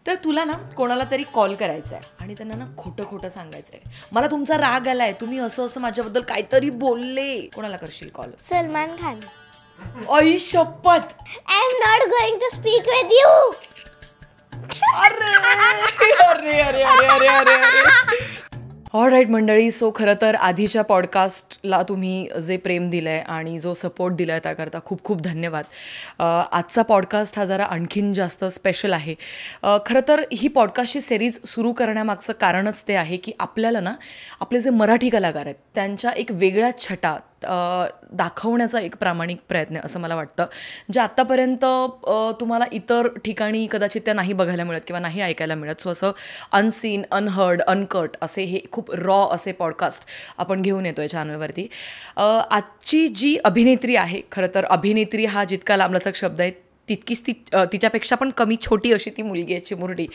तर तुला ना कोणाला तरी कॉल करायचा आहे आणि त्यांना ना खोटं खोटं सांगायचं आहे, मला तुमचा राग आलाय, तुम्ही असं असं माझ्याबद्दल काहीतरी बोलले. कोणाला करशील कॉल? सलमान खान. आई शपथ, I am not going to speak with you. अरे अरे अरे अरे अरे अरे अरे. ऑलराईट मंडळी, सो खरं तर आधीच्या पॉडकास्टला तुम्ही जे प्रेम दिलं आहे आणि जो सपोर्ट दिला आहे त्याकरता खूप खूप धन्यवाद. आजचा पॉडकास्ट हा जरा आणखीन जास्त स्पेशल आहे. खरं तर ही पॉडकास्टची सिरीज सुरू करण्यामागचं कारणच ते आहे की आपल्याला ना आपले जे मराठी कलाकार आहेत त्यांच्या एक वेगळ्या छटा दाखवण्याचा एक प्रामाणिक प्रयत्न आहे असं मला वाटतं, जे आत्तापर्यंत तुम्हाला इतर ठिकाणी कदाचित त्या नाही बघायला मिळत किंवा नाही ऐकायला मिळत. सो असं अनसीन, अनहर्ड, अनकट असे हे खूप रॉ असे पॉडकास्ट आपण घेऊन येतो आहे चॅनलवरती. आजची जी अभिनेत्री आहे, खरं तर अभिनेत्री हा जितका लांबलचक शब्द आहे तितकीच तिच्यापेक्षा पण कमी छोटी अशी ती मुलगी आहे, चिमुरडी.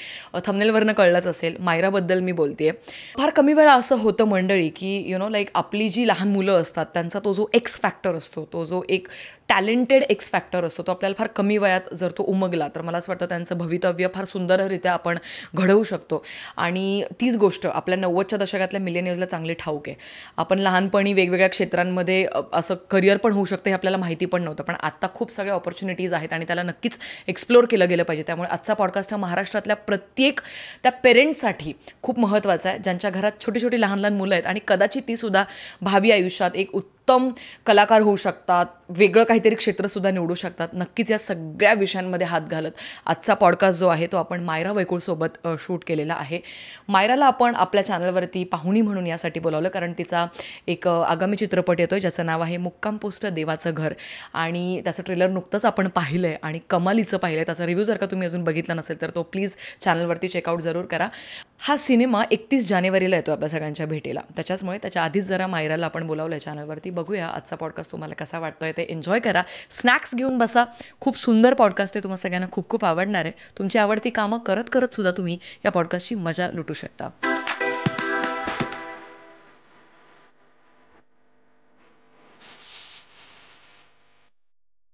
थंबनेलवरनं कळलंच असेल, मायराबद्दल मी बोलते आहे. फार कमी वेळा असं होतं मंडळी की लाईक आपली जी लहान मुलं असतात त्यांचा तो जो एक्स फॅक्टर असतो, तो जो एक टॅलेंटेड एक्स फॅक्टर असतो, तो आपल्याला फार कमी वयात जर तो उमगला तर मला असं वाटतं त्यांचं भवितव्य फार सुंदररित्या आपण घडवू शकतो. आणि तीच गोष्ट आपल्या 90च्या दशकातल्या मिलेनियर्सला चांगली ठाऊक आहे. आपण लहानपणी वेगवेगळ्या क्षेत्रांमध्ये असं करिअर पण होऊ शकतं हे आपल्याला माहिती पण नव्हतं, पण आत्ता खूप सगळ्या ऑपॉर्च्युनिटीज आहेत आणि त्याला नक्कीच एक्सप्लोअर केलं गेलं पाहिजे. त्यामुळे आजचा पॉडकास्ट हा महाराष्ट्रातल्या प्रत्येक त्या पेरेंट्ससाठी खूप महत्त्वाचा आहे ज्यांच्या घरात छोटी छोटी लहान लहान मुलं आहेत आणि कदाचित तीसुद्धा भावी आयुष्यात एक उत्तम कलाकार होऊ शकतात, वेगळं काहीतरी क्षेत्रसुद्धा निवडू शकतात. नक्कीच या सगळ्या विषयांमध्ये हात घालत आजचा पॉडकास्ट जो आहे तो आपण मायरा वैकुळसोबत शूट केलेला आहे. मायराला आपण आपल्या चॅनलवरती पाहुणी म्हणून यासाठी बोलावलं कारण तिचा एक आगामी चित्रपट येतो आहे ज्याचं नाव आहे मुक्काम पोस्ट देवाचं घर, आणि त्याचं ट्रेलर नुकतंच आपण पाहिलं आहे आणि कमालीचं पाहिलं आहे. त्याचा रिव्ह्यू जर का तुम्ही अजून बघितला नसेल तर तो प्लीज चॅनलवरती चेकआउट जरूर करा. हा सिनेमा 31 जानेवारीला येतो आपल्या सगळ्यांच्या भेटीला, त्याच्याचमुळे त्याच्या आधीच जरा मायराला आपण बोलावलं आहे चॅनलवरती. बघूया आजचा पॉडकास्ट तुम्हाला कसा वाटतोय ते एन्जॉय करा, स्नॅक्स घेऊन बसा. खूप सुंदर पॉडकास्ट आहे, तुम्हाला सगळ्यांना खूप खूप आवडणार आहे. तुमची आवडती कामं करत करत सुद्धा तुम्ही या पॉडकास्टची मजा लुटू शकता.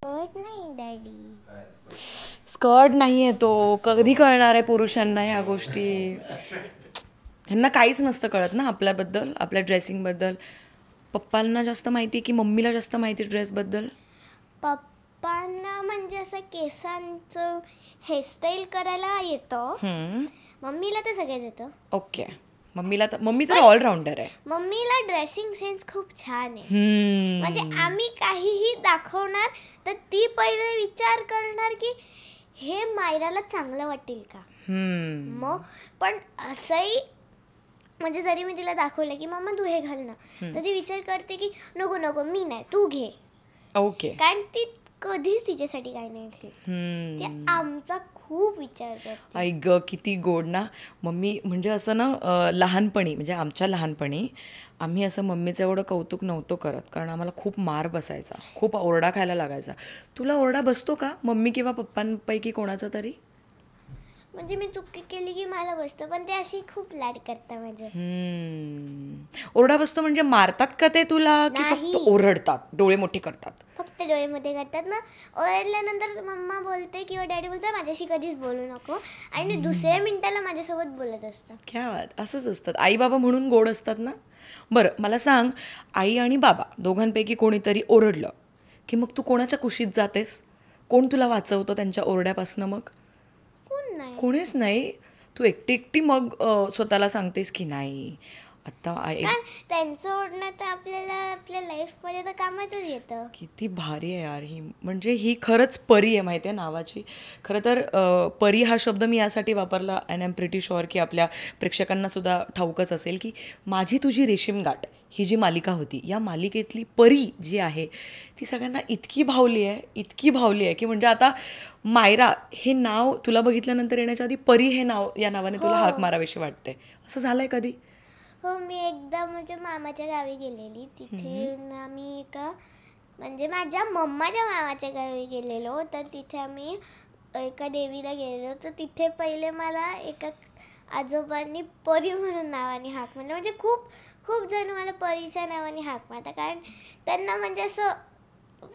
नाही डॅडी, स्कर्ट नाही आहे तो, कधी कळणार आहे पुरुषांना ह्या गोष्टी? ह्यांना काहीच नसतं कळत ना आपल्याबद्दल, आपल्या ड्रेसिंगबद्दल. पप्पांना जास्त माहिती की मम्मीला जास्त माहिती ड्रेसबद्दल? पप्पांना म्हणजे असं केसांचं हेअरस्टाईल करायला येतं, मम्मीला तर सगळंच येतं. ओके, मम्मी तर ऑलराऊंडर आहे. मम्मीला ड्रेसिंग सेन्स खूप छान आहे. म्हणजे आम्ही काहीही दाखवणार तर ती पहिले विचार करणार की हे मायराला चांगलं वाटेल का. मग पण असंही म्हणजे जरी मी तिला दाखवलं की मम्मा तू हे घाल ना, तर ती विचार करते की नको नको मी नाही, तू घे. ओके, कारण ती कधीच तिच्यासाठी काही नाही घेत, ती आमचा खूप विचार करते. आई ग, किती गोड ना मम्मी. म्हणजे असं ना लहानपणी, म्हणजे आमच्या लहानपणी आम्ही असं मम्मीचं एवढं कौतुक नव्हतं करत कारण आम्हाला खूप मार बसायचा, खूप ओरडा खायला लागायचा. तुला ओरडा बसतो का मम्मी किंवा पप्पांपैकी कोणाचा तरी? म्हणजे मी चुकी केली की मला बसतं, पण ते अशी खूप लाड करतात माझे. ओरडा बसतो म्हणजे मारतात का ते तुला की फक्त ओरडतात, डोळे मोठे करतात? फक्त डोळे मोठे करतात. मग ओरडल्यानंतर मम्मा बोलते किंवा डॅडी बोलतात माझ्याशी कधीच बोलू नको, आणि दुसऱ्या मिनिटाला माझ्यासोबत बोलत असतात. क्या बात, असंच असतात आई बाबा म्हणून गोड असतात ना. बरं मला सांग, आई आणि बाबा दोघांपैकी कोणीतरी ओरडलं की मग तू कोणाच्या कुशीत जातेस? कोण तुला वाचवतं त्यांच्या ओरड्यापासनं? मग कोणीच नाही, तू एकटी एकटी मग स्वतःला सांगतेस की नाही आता त्यांचं ओढणं तर आपल्याला आपल्या लाईफमध्ये तर कामातच येतं. किती भारी आहे यार ही, म्हणजे ही खरंच परी आहे माहिती आहे नावाची. खरं तर परी हा शब्द मी यासाठी वापरला and I am pretty sure की आपल्या प्रेक्षकांना सुद्धा ठाऊकच असेल की माझी तुझी रेशीमगाठ ही जी मालिका होती, या मालिकेतली परी जी आहे ती सगळ्यांना इतकी भावली आहे की म्हणजे आता मायरा हे नाव तुला बघितल्यानंतर येण्याच्या आधी परी हे नाव या नावाने तुला हाक मारावीशी वाटते. असं झालंय कधी? हो, मी एकदा म्हणजे मामाच्या गावी गेलेली, तिथे आम्ही म्हणजे माझ्या मम्माच्या मामाच्या गावी गेलेलो, तर तिथे आम्ही एका देवीला गेलेलो, तर तिथे पहिले मला एका आजोबांनी परी म्हणून नावाने हाक म्हणलं. म्हणजे खूप खूप जण मला परीच्या नावाने हाक मारतात कारण त्यांना म्हणजे असं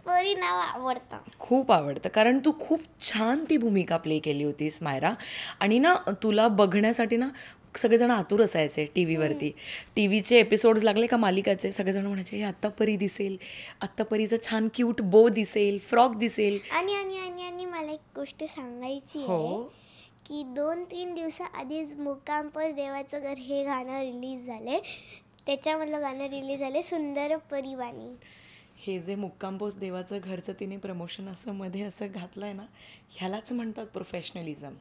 परी नाव आवडतं. खूप आवडतं कारण तू खूप छान ती भूमिका प्ले केली होतीस मायरा. आणि ना तुला बघण्यासाठी ना सगळेजण आतुर असायचे टी व्हीवरती. टी व्हीचे एपिसोड्स लागले का मालिकाचे, सगळेजण म्हणायचे हे आत्ता परी दिसेल, आत्ता परीचं छान क्यूट बो दिसेल, फ्रॉक दिसेल. आणि आणि आणि आणि मला एक गोष्ट सांगायची आहे हो की 2-3 दिवसाआधीच मुक्काम पर देवाचं घर हे गाणं रिलीज झाले. त्याच्यामधलं गाणं रिलीज झाले सुंदर परिवाणी. हे जे मुक्काम पोस्ट देवाचं घरचं तिने प्रमोशन असं मध्ये असं घातलं आहे ना, ह्यालाच म्हणतात प्रोफेशनलिझम.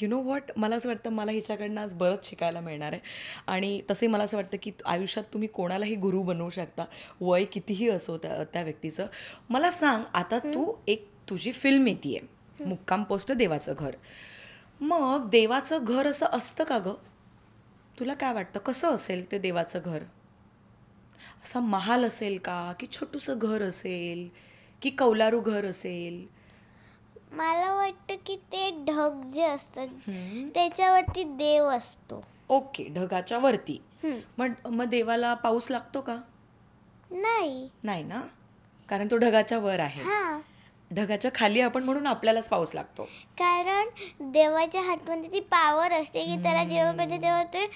यु नो व्हॉट, मला असं वाटतं मला हिच्याकडनं आज बरंच शिकायला मिळणार आहे. आणि तसंही मला असं वाटतं की आयुष्यात तुम्ही कोणालाही गुरु बनवू शकता, वय कितीही असो त्या व्यक्तीचं. मला सांग, आता तू एक तुझी फिल्म येते मुक्काम पोस्ट देवाचं घर. मग देवाचं घर असं असतं का गं? तुला काय वाटतं कसं असेल ते देवाचं घर? असं महाल असेल का, की छोटूसं घर असेल, की कौलारू घर असेल? मला वाटतं की ते ढग जे असतात त्याच्यावरती देव असतो. ओके, ढगाच्या वरती. मग देवाला पाऊस लागतो का? नाही. नाही ना, कारण तो ढगाच्या वर आहे. हा, ढगाच्या खाली आपण म्हणून आपल्यालाच पाऊस लागतो. कारण देवाच्या हातमध्ये ती पावर असते की त्याला जेव्हा पाहिजे तेव्हा ते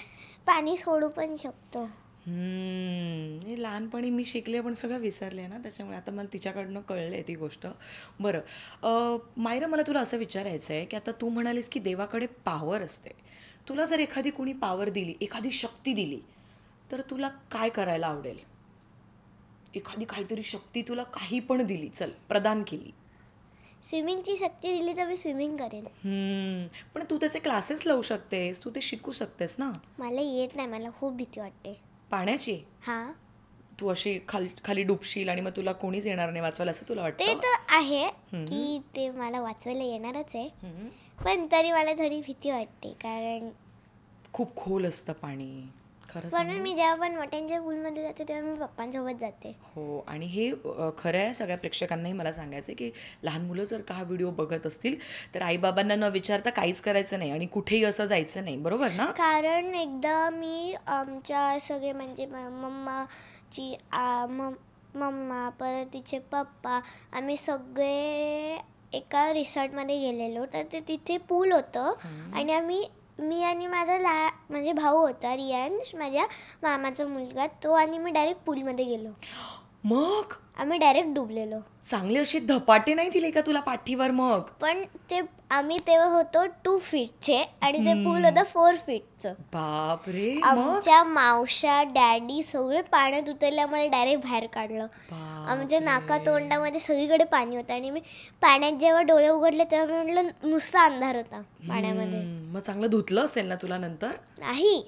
पाणी सोडू पण शकतो. हे लहानपणी मी शिकले पण सगळं विसरले ना, त्याच्यामुळे आता मला तिच्याकडनं कळले ती गोष्ट. बरं मायरा, मला तुला असं विचारायचं आहे की आता तू म्हणालीस की देवाकडे पॉवर असते. तुला जर एखादी कोणी पॉवर दिली, एखादी शक्ती दिली, तर तुला काय करायला आवडेल? एखादी काहीतरी शक्ती तुला काही पण दिली, चल प्रदान केली. स्विमिंगची शक्ती दिली तर मी स्विमिंग करेल. पण तू त्याचे क्लासेस लावू शकतेस, तू ते शिकू शकतेस ना. मला येत नाही, मला खूप भीती वाटते पाण्याची. हा, तू अशी खाली डुबशील आणि मग तुला कोणीच येणार नाही वाचवायला, असं तुला ते वाटतं? तर आहे की ते मला वाचवायला येणारच आहे, पण तरी मला थोडी भीती वाटते कारण खूप खोल असतं पाणी, खरं म्हणून मी जेव्हा पण मोठ्यांच्या पूलमध्ये जाते तेव्हा मी पप्पांसोबत जाते. हो. आणि हे खरं आहे, सगळ्या प्रेक्षकांनाही मला सांगायचं की लहान मुलं जर का हा व्हिडिओ बघत असतील तर आईबाबांना न विचारता काहीच करायचं नाही आणि कुठेही असं जायचं नाही, बरोबर ना? कारण एकदा मी आमच्या सगळे म्हणजे मम्मा परत तिचे पप्पा आम्ही सगळे एका रिसॉर्टमध्ये गेलेलो. तर ते तिथे पूल होतं आणि मी आणि माझा म्हणजे भाऊ होता रियांश, माझ्या मामाचा मुलगा, तो आणि मी डायरेक्ट पूलमध्ये गेलो. मग आम्ही डायरेक्ट डुबलेलो. चांगले असे धपाटे नाही दिले का तुला पाठीवर? मग पण ते आम्ही तेव्हा होतो 2 फीटचे आणि ते पूल होतं 4 फीटचं. बापरे. आमच्या मावश्या डॅडी सगळे पाण्यात उतरल्यामुळे डायरेक्ट बाहेर काढलं. आमच्या नाका तोंडामध्ये सगळीकडे पाणी होतं आणि मी पाण्यात जेव्हा डोळे उघडले तेव्हा म्हटलं नुसता अंधार होता पाण्यामध्ये. मग चांगलं धुतलं असेल ना तुला नंतर? नाही.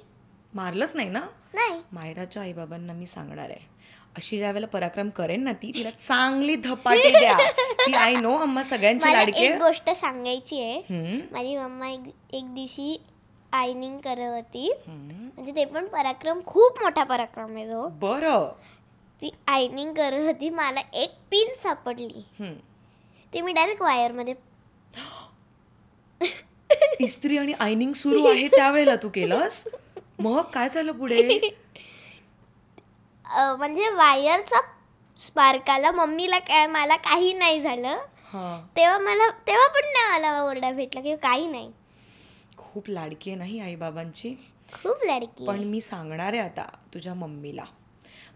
मारलंच नाही ना? नाही. मायराच्या आईबाबांना मी सांगणार आहे, अशी ज्या वेळेला पराक्रम करेन ना ती, तिला चांगली धपाटे द्या. ती आय नो अम्मा सगळ्यांची लाडकी. एक गोष्ट सांगायची आहे. माझी मम्मा एक दिवशी आयनिंग करत होती, म्हणजे ते पण पराक्रम, खूप मोठा पराक्रम आहे तो. बरं. ती आयनिंग करत होती, मला एक पिन सापडली, ती मी डायरेक्ट वायरमध्ये. इस्त्री आणि आयनिंग सुरू आहे त्यावेळेला तू केलंस? मग काय झालं पुढे? म्हणजे वायरचा स्पार्काला मम्मीला मला काही नाही झालं. तेव्हा पण नाही मला ओरडा भेटला की काही नाही. खूप लाडकी आहे नाही आई बाबांची? खूप लाडकी. पण मी सांगणार आहे आता तुझ्या मम्मीला,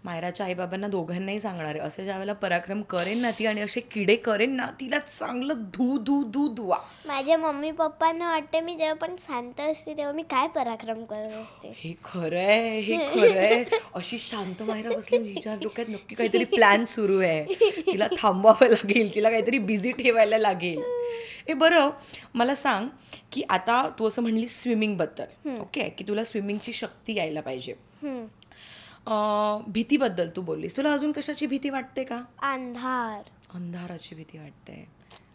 मायराच्या आईबाबांना दोघांनाही सांगणार आहे, असे ज्या वेळेला पराक्रम करेन ना ती आणि असे किडे करेन ना, तिला चांगलं धुवा. माझ्या मम्मी पप्पांना वाटतं मी जेव्हा पण शांत असते तेव्हा मी काय पराक्रम करत असते. हे खरंय, हे खरंय. अशी शांत मायरा बसली, हिच्या डोक्यात नक्की काहीतरी प्लॅन सुरू आहे, तिला थांबवावं लागेल, तिला काहीतरी बिझी ठेवायला लागेल. हे बरं, मला सांग की आता तू असं म्हणली स्विमिंगबद्दल, ओके, की तुला स्विमिंगची शक्ती यायला पाहिजे. भीतीबद्दल तू बोललीस, तुला अजून कशाची भीती वाटते का? अंधाराची भीती वाटते.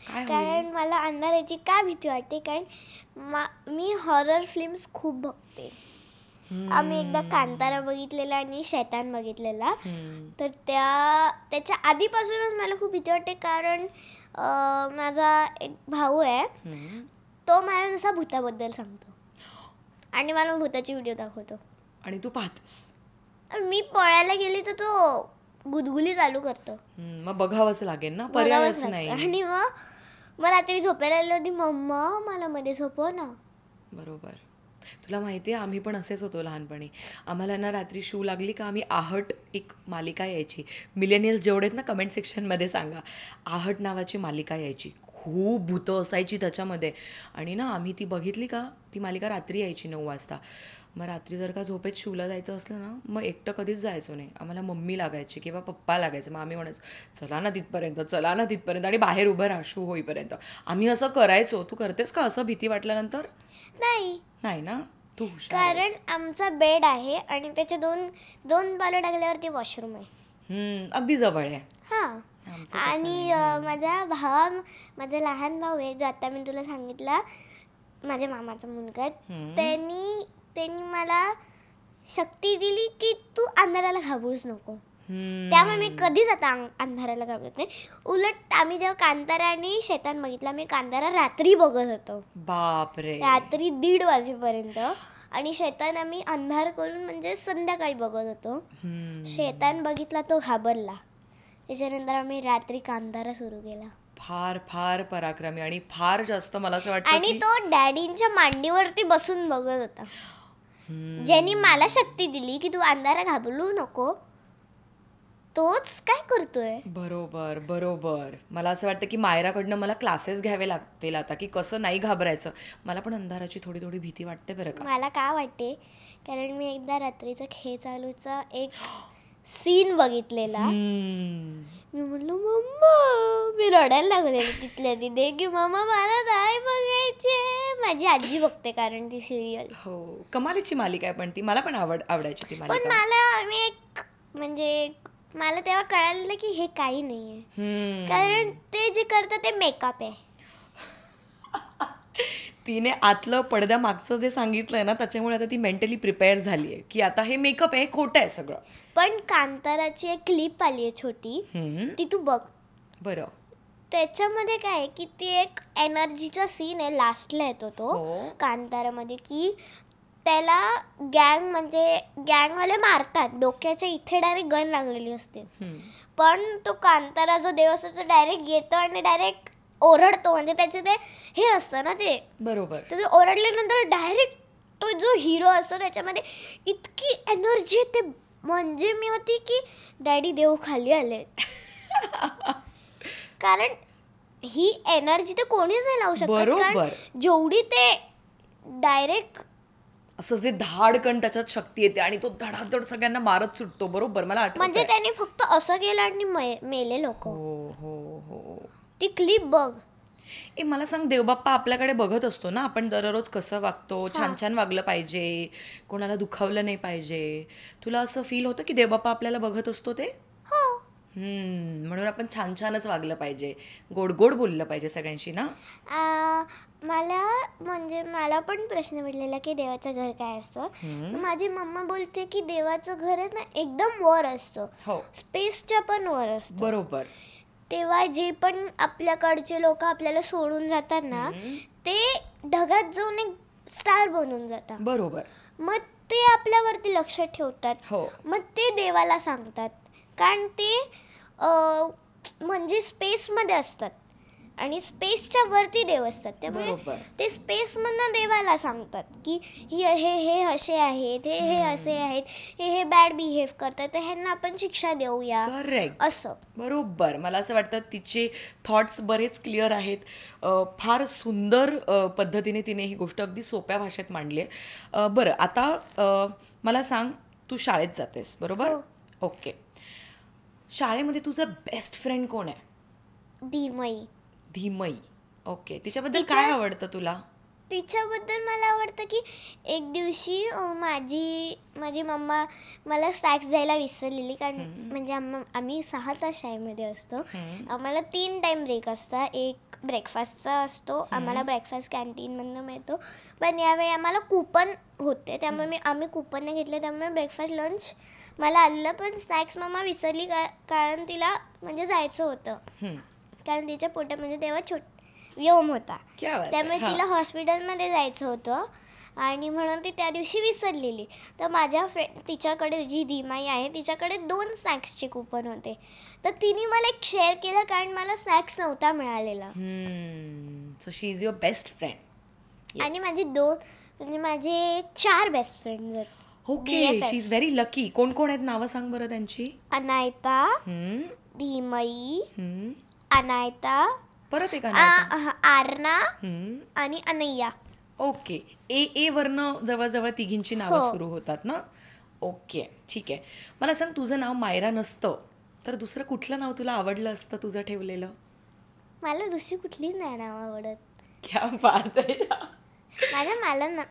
काय? कारण मला अंधाराची का भीती वाटते, कारण मी हॉरर फिल्म्स खूप बघते. आम्ही एकदा कांतारा बघितलेला आणि शैतान बघितलेला, तर त्याच्या आधीपासूनच मला खूप भीती वाटते. कारण माझा एक भाऊ आहे, तो मला जसा भूताबद्दल सांगतो आणि मला भूताची व्हिडिओ दाखवतो आणि तू पाहतेस. मी पळायला गेली तर तो गुदगुली चालू करतो. मग बघावंच लागेल ना, बघावंच पर्यायच लागतं. नाही. आणि मग रात्री झोपायला आलो आणि मम्मा मला मध्ये झोपव ना. बरोबर. तुला माहिती आहे आम्ही पण असेच होतो लहानपणी. आम्हाला ना रात्री शू लागली का आम्ही आहट एक मालिका यायची. मिलेनियल्स जेवढे आहेत ना कमेंट सेक्शनमध्ये सांगा. आहट नावाची मालिका यायची. खूप भूतं असायची त्याच्यामध्ये. आणि ना आम्ही ती बघितली का, ती मालिका रात्री यायची 9 वाजता. मग रात्री जर का झोपेत शूला जायचं असलं ना, मग एकटं कधीच जायचो नाही. आम्हाला मम्मी लागायची किंवा पप्पा लागायचं. मग आम्ही म्हणायचो चला ना तिथपर्यंत, चला ना तिथपर्यंत, आणि बाहेर उभं राहा शू होईपर्यंत. आम्ही असं करायचो. तू करतेस का असं भीती वाटल्यानंतर? नाही, नाही ना, तू हुशार कारण आहेस. आमचा बेड आहे आणि त्याचे दोन पावलं टाकल्यावरती वॉशरूम आहे. अगदी जवळ आहे. हा. आमचं तसं आणि माझा लहान भाऊ आहे जो आता मी तुला सांगितला, माझ्या मामाचा मुलगा आहे. त्यांनी मला शक्ती दिली की तू अंधाराला घाबरूच नको. त्यामुळे मी कधीच आता अंधाराला घाबरत नाही. उलट आम्ही जेव्हा कांतारा आणि शैतान बघितला, मी कांतारा रात्री बघत होतो. बापरे. रात्री 1:30 वाजेपर्यंत. आणि शैतान आम्ही अंधार करून म्हणजे संध्याकाळी बघत होतो. शैतान बघितला तो घाबरला. त्याच्यानंतर आम्ही रात्री कांतारा सुरू केला. फार फार पराक्रमी आणि फार जास्त मला असं वाटतं आणि तो डॅडींच्या मांडीवरती बसून बघत होता. ज्यांनी मला शक्ती दिली की तू अंधारा घाबरू नको, तोच काय करतोय. बरोबर बरोबर. मला असं वाटतं की मायराकडनं मला क्लासेस घ्यावे लागतील आता, की कसं नाही घाबरायचं. मला पण अंधाराची थोडी थोडी भीती वाटते बरं का. मला का वाटते, कारण मी एकदा रात्रीचा खेळ चालूचा एक सीन बघितलेला. मी म्हणलो मम्मा, मी रडायला लागलेली तिथल्या तिथे की मम्मा मला नाही बघायचे. माझी आजी बघते कारण ती सिरियल. हो, कमालीची मालिका आहे पण ती. मला पण आवडायची ती पण मालिका. मला तेव्हा कळालं की हे काही नाहीये, कारण ते जे करतं ते मेकअप आहे. तिने आतलं पडद्या मागचं जे सांगितलंय ना, त्याच्यामुळे आता ती मेंटली प्रिपेअर झाली आहे की आता हे मेकअप आहे, खोटं आहे सगळं. पण कांताराची एक क्लिप आली आहे छोटी, ती तू बघ. बरं. त्याच्यामध्ये काय आहे की ती एक एनर्जीचा सीन आहे, लास्टला येतो तो कांतारामध्ये, की त्याला गँगवाले मारतात. डोक्याच्या इथे डायरेक्ट गन लागलेली असते. पण तो कांतारा जो देव असतो तो डायरेक्ट येतो आणि डायरेक्ट ओरडतो. म्हणजे त्याचे ते हे असतं ना ते. बरोबर. तर ते ओरडल्यानंतर डायरेक्ट तो जो हिरो असतो त्याच्यामध्ये इतकी एनर्जी येते. म्हणजे मी होती की डॅडी देव खाली आले. कारण ही एनर्जी तर कोणीच नाही लावू शकत. बरोबर. जेवढी ते डायरेक्ट असं जे धाडकन त्याच्यात शक्ती येते आणि तो धडाधड सगळ्यांना मारत सुटतो. बरोबर, मला आठवतं. म्हणजे त्याने फक्त असं केलं आणि मेले लोक. हो. ती क्लिप बघ. मला सांग, देवबाप्पा आपल्याकडे बघत असतो ना, आपण दररोज कसं वागतो, छान छान वागलं पाहिजे, कोणाला दुखावलं नाही पाहिजे. तुला असं फील होतं की देवबाप्पा आपल्याला बघत असतो ते? हो. म्हणून आपण छान छानच वागलं पाहिजे, गोड गोड बोललं पाहिजे सगळ्यांशी ना. मला पण प्रश्न पडलेला की देवाचं घर काय असतं. माझी मम्मा बोलते की देवाचं घर आहे ना एकदम वर असतं. स्पेसच्या पण वर असतं. बरोबर. तेव्हा जे पण आपल्याकडचे लोक आपल्याला सोडून जातात ना, ते ढगात जाऊन एक स्टार बनून जातात. बरोबर. मग ते आपल्यावरती लक्ष ठेवतात. मग ते देवाला सांगतात, कारण ते म्हणजे स्पेसमध्ये असतात आणि स्पेसच्या वरती देव असतात. त्यामुळे ते स्पेसमधनं देवाला सांगतात की हे असे आहेत, हे असे आहेत, हे बॅड बिहेव करतात, तर ह्यांना आपण शिक्षा देऊया. करेक्ट. असं. बरोबर. मला असं वाटतं तिचे थॉट्स बरेच क्लिअर आहेत. फार सुंदर पद्धतीने तिने ही गोष्ट अगदी सोप्या भाषेत मांडली आहे. बरं, आता मला सांग, तू शाळेत जातेस बरोबर? ओके. शाळेमध्ये तुझा बेस्ट फ्रेंड कोण आहे? धीमई. ओके. तिच्याबद्दल काय आवडतं तुला? तिच्याबद्दल मला आवडतं की एक दिवशी माझी मम्मा मला स्नॅक्स द्यायला विसरलेली. कारण म्हणजे आम्ही 6 तास शाळेमध्ये असतो. आम्हाला 3 टाइम ब्रेक असतात. एक ब्रेकफास्टचा असतो, आम्हाला ब्रेकफास्ट कॅन्टीनमधनं मिळतो. पण यावेळी आम्हाला कुपन होते, त्यामुळे आम्ही कुपन नाही घेतले. त्यामुळे ब्रेकफास्ट लंच मला आलेलं, पण स्नॅक्स मम्मा विसरली कारण तिला म्हणजे जायचं होतं. कारण तिच्या पोटामध्ये तेव्हा व्योम होता, त्यामुळे तिला हॉस्पिटलमध्ये जायचं होतं. आणि म्हणून ती त्या दिवशी विसरलेली. तर माझ्या तिच्याकडे जी दिमाई आहे तिच्याकडे 2 स्नॅक्सचे कुपन होते. तर तिने मला एक शेअर केलं कारण मला स्नॅक्स नव्हता मिळालेला. So she is your best friend. आणि माझे 4 बेस्ट फ्रेंड्स आहेत. Okay, she is very lucky. कोण कोण आहेत, नावं सांग बरं त्यांची. अनायता, धीमई, अनायता, परत एक आरना आणि अनैया. ओके, ए वरनं जवळजवळ तिघींची नावं सुरू होतात ना. ओके, ठीक आहे. मला सांग, तुझं नाव मायरा नसतं तर दुसरं कुठलं नाव तुला आवडलं असतं तुझं ठेवलेलं? मला दुसरी कुठलीच नाही नाव आवडत. क्या बात आहे.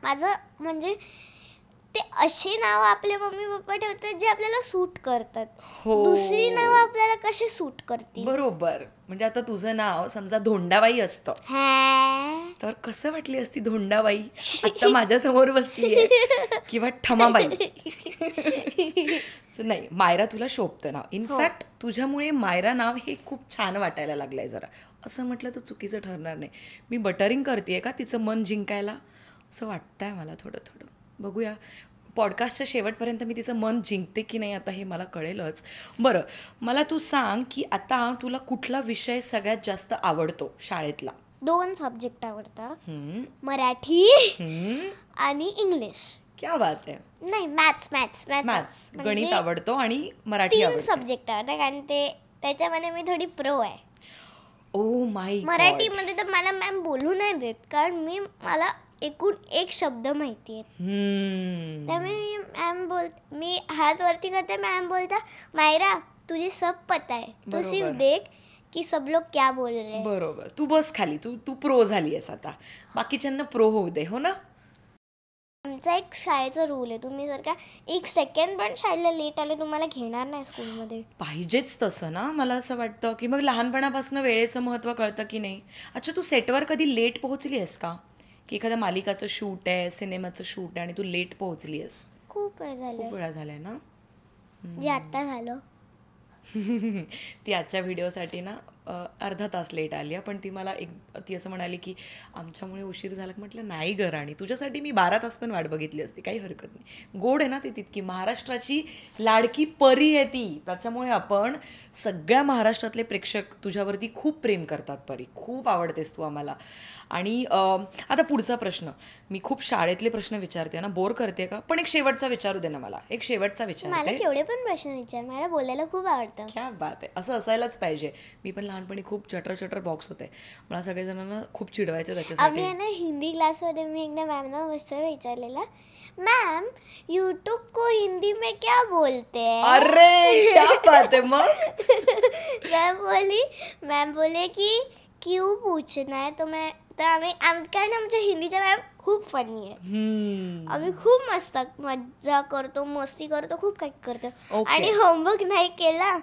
माझं म्हणजे ते अशी नाव आपले मम्मी पप्पा ठेवतात जे आपल्याला सूट करतात. दुसरी नाव आपल्याला कशी सूट करतील? बरोबर. म्हणजे आता तुझं नाव समजा धोंडाबाई असतं तर कसं वाटली असती धोंडाबाई? आता माझ्या समोर बसली आहे. किंवा ठमाबाई. नाही, मायरा तुला शोभतं नाव. इनफॅक्ट तुझ्यामुळे मायरा नाव हे खूप छान वाटायला लागलंय. जरा असं म्हटलं तर चुकीचं ठरणार नाही. मी बटरिंग करतेय का तिचं मन जिंकायला असं वाटतंय मला थोडं थोडं. बघूया, पॉडकास्टच्या शेवटपर्यंत मी तिचं मन जिंकते की नाही आता हे मला कळेलच. बरं, मला तू सांग की आता तुला कुठला विषय सगळ्यात जास्त आवडतो शाळेतला? 2 सब्जेक्ट आवडतात, मराठी आणि इंग्लिश. क्या बात आहे. नाही, मॅथ्स. गणित आवडतो आणि मराठी आवडतो. 3 सब्जेक्ट आवडतात कारण त्याच्यामध्ये मी थोडी प्रो आहे. Oh my. मराठीमध्ये तर मला मॅम बोलू नाही देत कारण मला एकूण 1 शब्द माहिती आहे. त्यामुळे मी हात वरती करते, मॅम बोलता मायरा तुझे सब पता है, तू सिर्फ देख की सब लोग क्या बोल रहे हैं. बरोबर. तू बस खाली, तू प्रो झाली आहेस आता. बाकीच्यांना प्रो होऊ दे, हो ना. आमचा एक शाळेचा रूल आहे, तुम्ही जर का 1 सेकंड पण शाळेला लेट आले तुम्हाला घेणार नाही स्कूलमध्ये. पाहिजेच तसं ना. मला असं वाटतं की मग लहानपणापासून वेळेचं महत्त्व कळतं की नाही. अच्छा, तू सेटवर कधी लेट पोहोचली आहेस का? की एखाद्या मालिकाचं शूट आहे, सिनेमाचं शूट आहे आणि तू लेट पोहोचली आहेस? खूप वेळा झालाय ना. जे आत्ता झालं. ती आजच्या व्हिडिओसाठी ना अर्धा तास लेट आली आहे. पण ती असं म्हणाली की आमच्यामुळे उशीर झाला. म्हटलं नाही ग राणी, तुझ्यासाठी मी 12 तास पण वाट बघितली असती, काही हरकत नाही. गोड आहे ना ती तितकी. महाराष्ट्राची लाडकी परी आहे ती. त्याच्यामुळे आपण सगळ्या महाराष्ट्रातले प्रेक्षक तुझ्यावरती खूप प्रेम करतात परी. खूप आवडतेस तू आम्हाला. आणि आता पुढचा प्रश्न, मी खूप शाळेतले प्रश्न विचारते ना, बोर करते का? पण एक शेवटचा विचारू दे ना मला. एक शेवटचा विचारते. मला केवढे पण प्रश्न विचार, मला बोलायला खूप आवडतं. क्या बात आहे. असं असायलाच पाहिजे. मी पण लहानपणी खूप चटर बॉक्स होते. मला सगळेजणांना खूप चिडवायचं त्याच्यासाठी. आम्ही ना हिंदी क्लासमध्ये मी एकदा मॅमना मस्त विचारलेला, मॅम यूट्यूब को हिंदी में क्या बोलते हैं? अरे क्या बात है. मग मॅम बोले की क्यों पूछना है. तर आमच्या हिंदीच्या मॅम खूप फनी आहे. आम्ही खूप मस्त मज्जा करतो, मस्ती करतो, खूप काही करतो. आणि होमवर्क नाही केला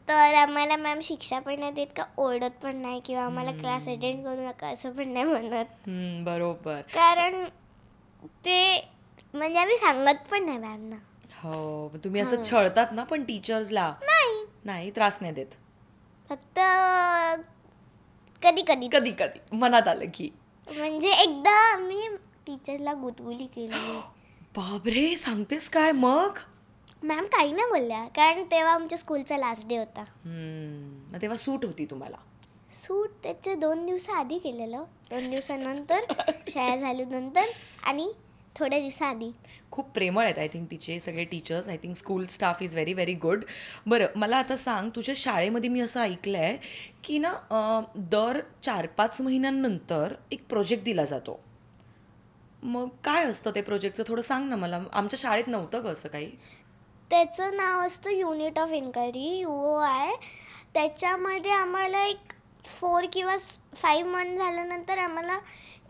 तर आम्हाला मॅम शिक्षा पण नाही देत का ओरडत पण नाही किंवा आम्हाला क्लास अटेंड करू नका असं पण नाही म्हणत. बरोबर. कारण ते म्हणजे आम्ही सांगत पण नाही मॅमना. हो, तुम्ही असं छळतात ना पण टीचर्सला? नाही, त्रास नाही देत. फक्त कधी मनात आलं की. म्हणजे एकदा मी टीचरला गुदगुली केली. बापरे, सांगतेस काय? मग मॅम काही नाही बोलल्या कारण तेव्हा आमच्या स्कूलचा लास्ट डे होता. तेव्हा सूट होती तुम्हाला? सूट त्याच्या 2 दिवसाआधी केलेलं. 2 दिवसानंतर शाळा झाल्यानंतर आणि थोड्या दिवसाआधी. खूप प्रेमळ आहेत आय थिंक तिचे सगळे teachers. I think school staff is very very good. बरं, मला आता सांग, तुझ्या शाळेमध्ये मी असं ऐकलं आहे की ना दर 4-5 महिन्यांनंतर एक प्रोजेक्ट दिला जातो. मग काय असतं ते प्रोजेक्टचं, थोडं सांग ना मला. आमच्या शाळेत नव्हतं का असं काही? त्याचं नाव असतं युनिट ऑफ इन्क्वायरी, UOI. त्याच्यामध्ये आम्हाला एक 4 किंवा 5 मंथ झाल्यानंतर आम्हाला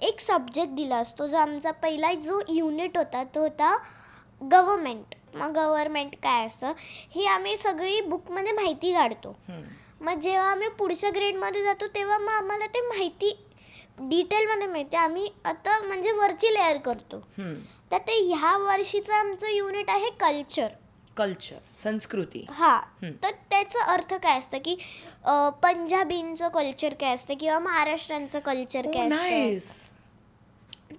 एक सब्जेक्ट दिला असतो. जो आमचा पहिला जो युनिट होता तो होता गव्हर्मेंट. मग गव्हर्मेंट काय असतं ही आम्ही सगळी बुकमध्ये माहिती काढतो. मग जेव्हा आम्ही पुढच्या ग्रेडमध्ये जातो तेव्हा मग आम्हाला ते माहिती डिटेलमध्ये माहिती आम्ही आता म्हणजे वरची लेअर करतो. तर ते ह्या वर्षीचं आमचं युनिट आहे कल्चर, संस्कृती. तर त्याचा अर्थ काय असतं की पंजाबींचं कल्चर काय असतं किंवा महाराष्ट्रांचं कल्चर काय असतं.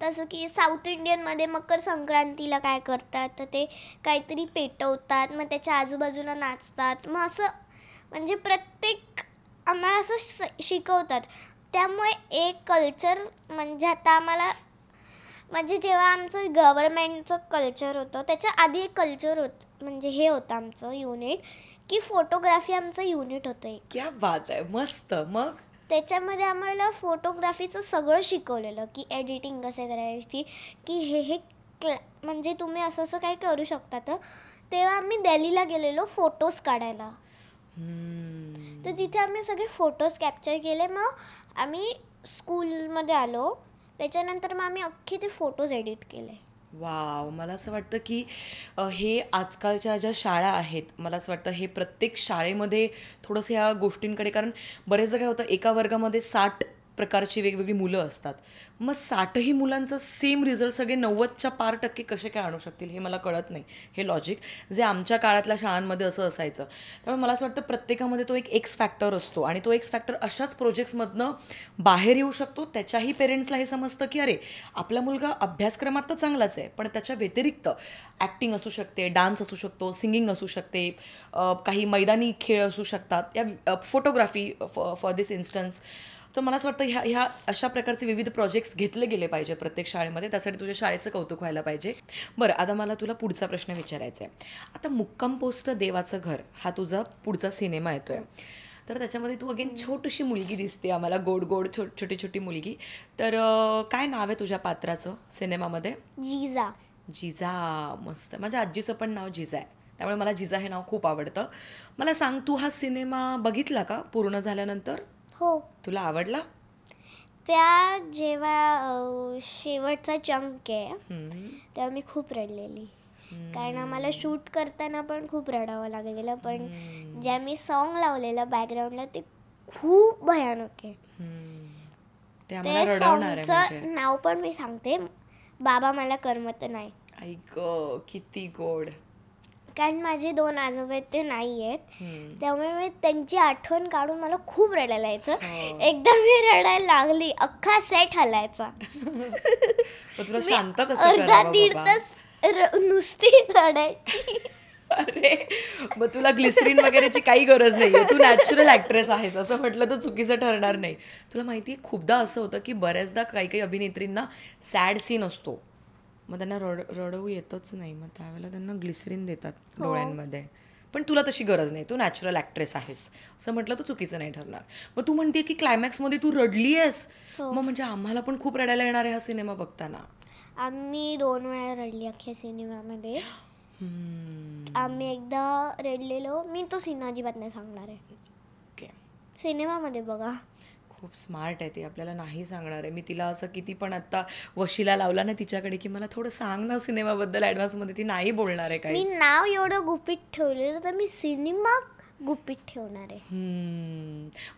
तसं की साऊथ इंडियनमध्ये मकर संक्रांतीला काय करतात तर ते काहीतरी पेटवतात, मग त्याच्या आजूबाजूला नाचतात. मग असं म्हणजे प्रत्येक आम्हाला असं शिकवतात. त्यामुळे एक कल्चर म्हणजे आता आम्हाला म्हणजे जेव्हा आमचं गव्हर्मेंटचं कल्चर होतं त्याच्या आधी एक कल्चर होतं, म्हणजे हे होतं आमचं युनिट की फोटोग्राफी आमचं युनिट होतं एक. क्या बात आहे, मस्त. मग त्याच्यामध्ये आम्हाला फोटोग्राफीचं सगळं शिकवलेलं की एडिटिंग कसे करायची, की हे म्हणजे तुम्ही असं असं काही करू शकता. तर तेव्हा आम्ही दिल्लीला गेलेलो फोटोज काढायला. तर तिथे आम्ही सगळे फोटोज कॅप्चर केले. मग आम्ही स्कूलमध्ये आलो, त्याच्यानंतर मग आम्ही अख्खे ते फोटोज एडिट केले. वाव, मला असं वाटतं की हे आजकालच्या ज्या शाळा आहेत, मला असं वाटतं हे प्रत्येक शाळेमध्ये थोडंसं ह्या गोष्टींकडे, कारण बरेचदा काय होतं एका वर्गामध्ये 60 प्रकारची वेगवेगळी मुलं असतात. मग 60ही मुलांचा सेम रिझल्ट सगळे 90च्या पार टक्के कसे काय आणू शकतील हे मला कळत नाही, हे लॉजिक जे आमच्या काळातल्या शाळांमध्ये असं असायचं. त्यामुळे मला असं वाटतं प्रत्येकामध्ये तो एक एक्स फॅक्टर असतो आणि तो एक्स फॅक्टर अशाच प्रोजेक्ट्समधनं बाहेर येऊ शकतो. त्याच्याही पेरेंट्सला हे समजतं की अरे आपला मुलगा अभ्यासक्रमात तर चांगलाच आहे, पण त्याच्या व्यतिरिक्त ॲक्टिंग असू शकते, डान्स असू शकतो, सिंगिंग असू शकते, काही मैदानी खेळ असू शकतात, या फोटोग्राफी फॉर दिस इन्स्टन्स. तर मला असं वाटतं ह्या अशा प्रकारचे विविध प्रोजेक्ट्स घेतले गेले पाहिजे प्रत्येक शाळेमध्ये. त्यासाठी तुझ्या शाळेचं कौतुक व्हायला पाहिजे. बरं, आता मला तुला पुढचा प्रश्न विचारायचा आहे. आता मुक्काम पोस्ट देवाचं घर हा तुझा पुढचा सिनेमा येतोय, तर त्याच्यामध्ये तू अगेन छोटीशी मुलगी दिसते आम्हाला, गोड गोड छोटी छोटी मुलगी. तर काय नाव आहे तुझ्या पात्राचं सिनेमामध्ये? जिजा. जिजा, मस्त. माझ्या आजीचं पण नाव जिजा आहे, त्यामुळे मला जिजा हे नाव खूप आवडतं. मला सांग, तू हा सिनेमा बघितला का पूर्ण झाल्यानंतर? हो. तुला आवडला? त्या जेव्हा शेवटचा चंक आहे तेव्हा मी खूप रडलेली, कारण आम्हाला शूट करताना पण खूप रडावं लागलेलं. पण ज्या मी सॉन्ग लावलेलं बॅकग्राऊंडला ते खूप भयानक आहे. ते सॉन्गचं नाव पण मी सांगते, बाबा मला करमत नाही. ऐक, किती गोड. कारण माझे 2 आजोबा आहेत ते नाही आहेत, त्यामुळे मी त्यांची आठवण काढून मला खूप रडायला यायचं. एकदा मी रडायला लागली, अख्खा सेट हलायचा. तुला शांत कसं अर्धा दीड तास नुसती रडायची. अरे, मग तुला ग्लिसरीन वगैरेची काही गरज नाहीये, तू नॅचरल ऍक्ट्रेस आहेस असं म्हटलं तर चुकीचं ठरणार नाही. तुला माहितीये खूपदा असं होतं की बऱ्याचदा काही काही अभिनेत्रींना सॅड सीन असतो, मग त्यांना रडवू येतच नाही, मग त्यावेळेला त्यांना ग्लिसरीन देतात डोळ्यांमध्ये. पण तुला तशी गरज नाही, तू नॅचरल ॲक्ट्रेस आहेस असं म्हटलं तर चुकीचं नाही ठरणार. मग तू म्हणते की क्लायमॅक्समध्ये तू रडली आहेस, मग म्हणजे आम्हाला पण खूप रडायला येणार आहे हा सिनेमा बघताना. आम्ही 2 वेळा रडली अख्ख्या सिनेमामध्ये. आम्ही एकदा रडलेलो, मी तो सीन अजिबात नाही सांगणार आहे. ओके, सिनेमामध्ये बघा. खूप स्मार्ट आहे ती, आपल्याला नाही सांगणार आहे. मी तिला असं किती पण आत्ता वशिला लावला ना तिच्याकडे की मला थोडं सांग ना सिनेमाबद्दल ॲडव्हान्समध्ये, ती नाही बोलणार आहे काही. मी नाव एवढं गुपित ठेवलेलं तर मी सिनेमा गुपित ठेवणार आहे.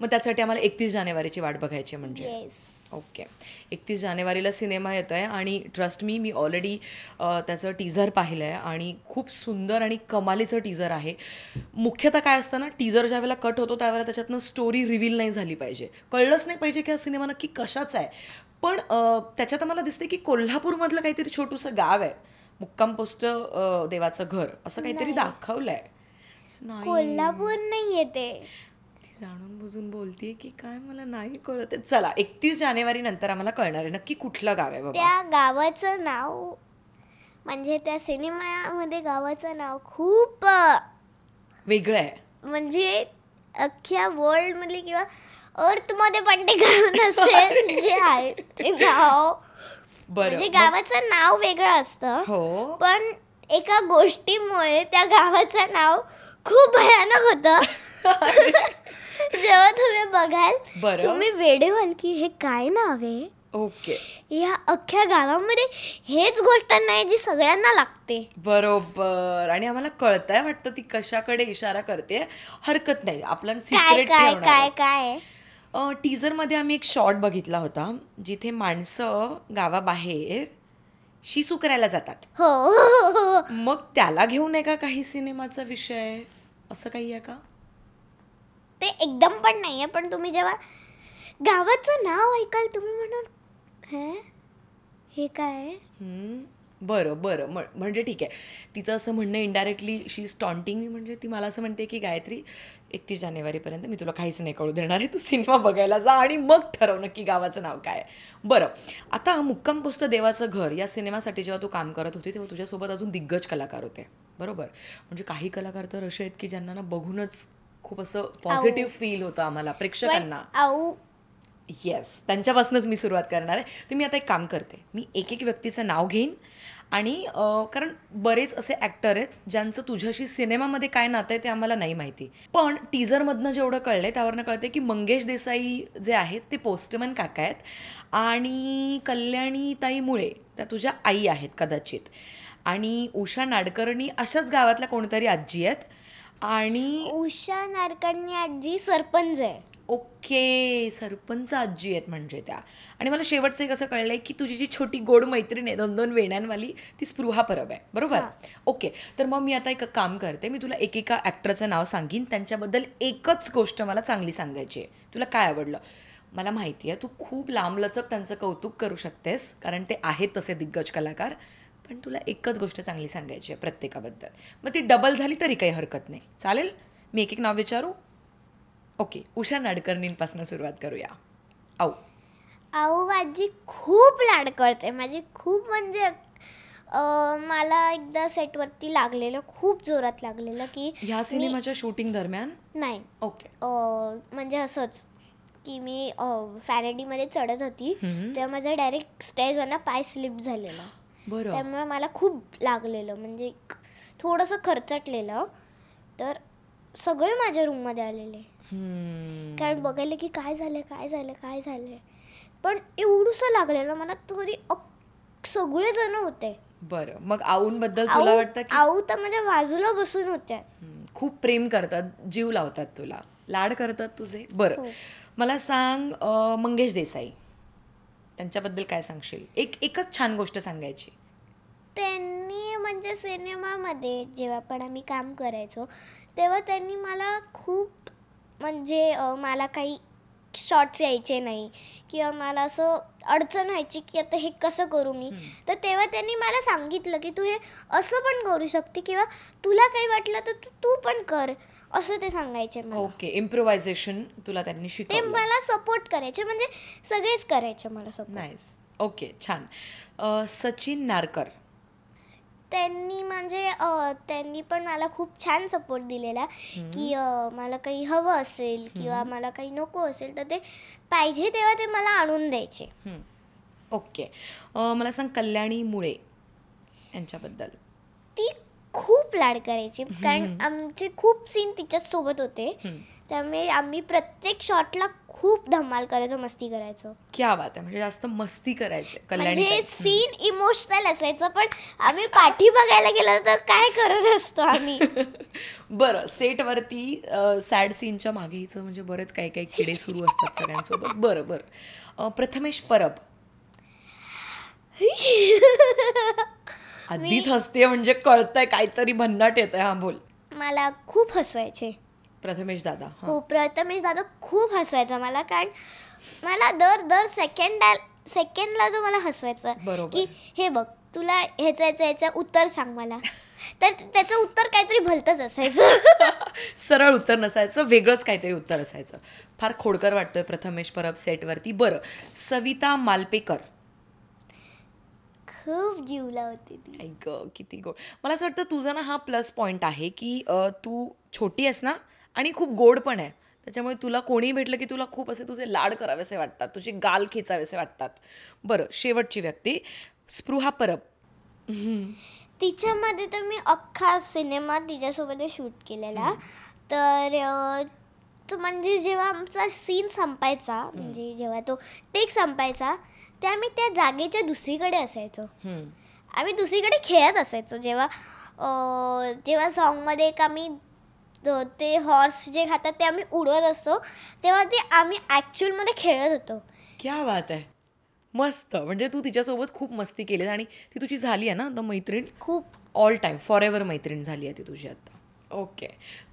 मग त्यासाठी आम्हाला 31 जानेवारीची वाट बघायची म्हणजे. ओके, 31 जानेवारीला सिनेमा येतो आहे आणि ट्रस्ट मी ऑलरेडी त्याचं टीझर पाहिलं आहे आणि खूप सुंदर आणि कमालीचं टीझर आहे. मुख्यतः काय असतं ना, टीझर ज्या वेळेला कट होतो त्यावेळेला त्याच्यातनं स्टोरी रिव्हील नाही झाली पाहिजे, कळलंच नाही पाहिजे की हा सिनेमा नक्की कशाचा आहे. पण त्याच्यात मला दिसते की कोल्हापूरमधलं काहीतरी छोटूसं गाव आहे, मुक्काम पोस्ट देवाचं घर असं काहीतरी दाखवलं आहे. कोल्हापूर नाही येते, जाणून बुजून बोलतीये की काय मला नाही कळत. चला, 31 जानेवारी नंतर आम्हाला कळणार आहे नक्की कुठलं गाव आहे बाबा. त्या गावाचं नाव म्हणजे त्या सिनेमामध्ये गावाचं नाव खूप वेगळं आहे, म्हणजे अख्ख्या वर्ल्ड मध्ये किंवा अर्थ मध्ये पण ते गाव नसेल जे आहे ते नाव. म्हणजे गावाचं नाव वेगळं असतं, पण एका गोष्टीमुळे त्या गावाचं नाव खूप भयानक होतं. जेव्हा तुम्ही बघाल तुम्ही वेडे व्हाल की हे काय नाव आहे. ओके, या अख्ख्या गावामध्ये हेच गोष्ट नाही जी सगळ्यांना लागते. बरोबर, आणि आम्हाला कळतंय वाटतं ती कशाकडे इशारा करते. हरकत नाही, आपल्याला सिक्रेट काय काय टीझर मध्ये आम्ही एक शॉट बघितला होता जिथे माणसं गावाबाहेर शिसू करायला जातात. हो, मग त्याला घेऊन आहे का काही सिनेमाचा विषय, असं काही आहे का? ते एकदम पण नाहीये, पण तुम्ही जेव्हा गावाचं नाव ऐकाल तुम्ही म्हणाल हे काय? बरं बरं म्हणजे ठीक आहे, तिचं असं म्हणणं indirectly she is taunting me, म्हणजे ती मला असं म्हणते की गायत्री 31 जानेवारीपर्यंत मी तुला काहीच नाही कळू देणार आहे, तू सिनेमा बघायला जा आणि मग ठरव नक्की गावाचं नाव काय. बरं, आता मुक्काम पोस्ट देवाचं घर या सिनेमासाठी जेव्हा तू काम करत होती तेव्हा तुझ्यासोबत अजून दिग्गज कलाकार होते बरोबर. म्हणजे काही कलाकार तर असे आहेत की ज्यांना ना बघूनच खूप असं पॉझिटिव्ह फील होतं आम्हाला प्रेक्षकांना. येस, त्यांच्यापासूनच मी सुरुवात करणार आहे. तर मी आता एक काम करते, मी एक एक व्यक्तीचं नाव घेईन आणि कारण बरेच असे ॲक्टर आहेत ज्यांचं तुझ्याशी सिनेमामध्ये काय नातं आहे ते आम्हाला नाही माहिती, पण टीझरमधनं जेवढं कळलं आहे त्यावरनं कळते की मंगेश देसाई जे आहेत ते पोस्टमन काका आहेत आणि कल्याणीताई मुळे त्या तुझ्या आई आहेत कदाचित, आणि उषा नाडकर्णी अशाच गावातल्या कोणतरी आजी आहेत, आणि उषा नाडकर्णी आजी सरपंच आहे. ओके, सरपंच आजी आहेत म्हणजे त्या. आणि मला शेवटचं एक असं कळलं आहे की तुझी जी छोटी गोड मैत्रीण आहे 2-2 वेण्यांवाली ती स्पृहा परब आहे बरोबर. ओके, तर मग मी आता एक काम करते, मी तुला एकेका ॲक्टरचं नाव सांगीन, त्यांच्याबद्दल एकच गोष्ट मला चांगली सांगायची आहे. तुला काय आवडलं? मला माहिती आहे तू खूप लांबलचक त्यांचं कौतुक करू शकतेस कारण ते आहेत तसे दिग्गज कलाकार, पण तुला एकच गोष्ट चांगली सांगायची आहे प्रत्येकाबद्दल. मग ती डबल झाली तरी काही हरकत नाही, चालेल? मी एक एक नाव विचारू? ओके, उषा नाडकर्णींपासून सुरुवात करूया. आऊ माझी खूप लाड करते माझी, खूप म्हणजे मला एकदा सेटवरती लागलेलं, खूप जोरात लागलेलं की ह्या सिनेमाच्या शूटिंग दरम्यान? नाही. ओके. म्हणजे असंच की मी फॅनेडीमध्ये चढत होती तेव्हा माझा डायरेक्ट स्टेजवरनं पाय स्लिप झालेला. बरं. त्यामुळे मला खूप लागलेलं, म्हणजे थोडंसं खरचटलेलं. तर सगळे माझ्या रूममध्ये आलेले कारण बघायला की काय झालं, पण एवढंसं लागलेलं मला तरी सगळे जण होते. बरं, मग आऊंबद्दल तुला वाटतं की? आऊ तर माझ्या बाजूला बसून होत्या. खूप प्रेम करतात, जीव लावतात तुला, लाड करतात तुझे. बरं, मला सांग मंगेश देसाई, त्यांच्याबद्दल काय सांगशील? एकच छान गोष्ट सांगायची. त्यांनी म्हणजे सिनेमामध्ये जेव्हा पण आम्ही काम करायचो तेव्हा त्यांनी मला खूप म्हणजे मला काही शॉर्ट्स यायचे नाही किंवा मला असं अडचण व्हायची की आता हे कसं करू मी, तर तेव्हा त्यांनी मला सांगितलं की तू हे असं पण करू शकते किंवा तुला काही वाटलं तर तू पण कर, असं ते सांगायचे मला. ओके, इम्प्रोव्हायझेशन तुला त्यांनी ते शिकवलं. मला सपोर्ट करायचे, म्हणजे सगळेच करायचे मला सपोर्ट. नाईस. ओके, छान. सचिन नारकर, त्यांनी म्हणजे त्यांनी पण मला खूप छान सपोर्ट दिलेला की मला काही हवं असेल किंवा मला काही नको असेल तर ते पाहिजे तेव्हा ते मला आणून द्यायचे. ओके. मला सांग कल्याणी मुळे यांच्याबद्दल. ती खूप लाड करायची कारण आमचे खूप सीन तिच्याच सोबत होते, त्यामुळे आम्ही प्रत्येक शॉटला खूप धमाल करायचो, मस्ती करायचो. क्या बात आहे, म्हणजे जास्त मस्ती करायचे म्हणजे सीन इमोशनल असायचं पण आम्ही पाठी बघायला गेलो तर काय करत असतो आम्ही. बरं, सेटवरती सॅड सीनच्या मागे हिचं म्हणजे बरेच काही काही किडे सुरू असतात सगळ्यांसोबत. बरं, प्रथमेश परब. आधीच हसते म्हणजे कळतंय काहीतरी भन्नाट येतंय. हा बोल. मला खूप हसवायचे प्रथमेश दादा. हो, प्रथमेश दादा खूप हसवायचा मला, कारण मला दर सेकंडला जो मला हसवायचा की हे बघ तुला ह्याचं उत्तर सांग मला, तर त्याचं उत्तर काहीतरी भलतंच असायचं. सरळ उत्तर नसायचं, वेगळंच काहीतरी उत्तर असायचं. फार खोडकर वाटतोय प्रथमेश परब सेटवरती. बरं, सविता मालपेकर. खूप जीवला होती ती. ऐक किती गोड. मला असं वाटतं तुझा ना हा प्लस पॉईंट आहे की तू छोटी आहेस ना आणि खूप गोड पण आहे, त्याच्यामुळे तुला कोणीही भेटलं की तुला खूप असे तुझे लाड करावेसे वाटतात, तुझे गाल खेचावेसे वाटतात. बरं, शेवटची व्यक्ती स्पृहा परब. तिच्यामध्ये तर मी अख्खा सिनेमा तिच्यासोबत शूट केलेला. तर म्हणजे जेव्हा आमचा सीन संपायचा, म्हणजे जेव्हा तो टेक संपायचा त्या आम्ही त्या जागेच्या दुसरीकडे असायचो, आम्ही दुसरीकडे खेळत असायचो. जेव्हा सॉन्गमध्ये एक आम्ही ते हॉर्स जे खातात ते आम्ही उडवत असतो तेव्हा ते आम्ही ॲक्च्युअलमध्ये खेळत होतो. क्या बात आहे, मस्त. म्हणजे तू तिच्यासोबत खूप मस्ती केलीस आणि ती तुझी झाली आहे ना द मैत्रीण, खूप ऑल टाईम फॉर एव्हर मैत्रीण झाली आहे ती तुझी आता. ओके,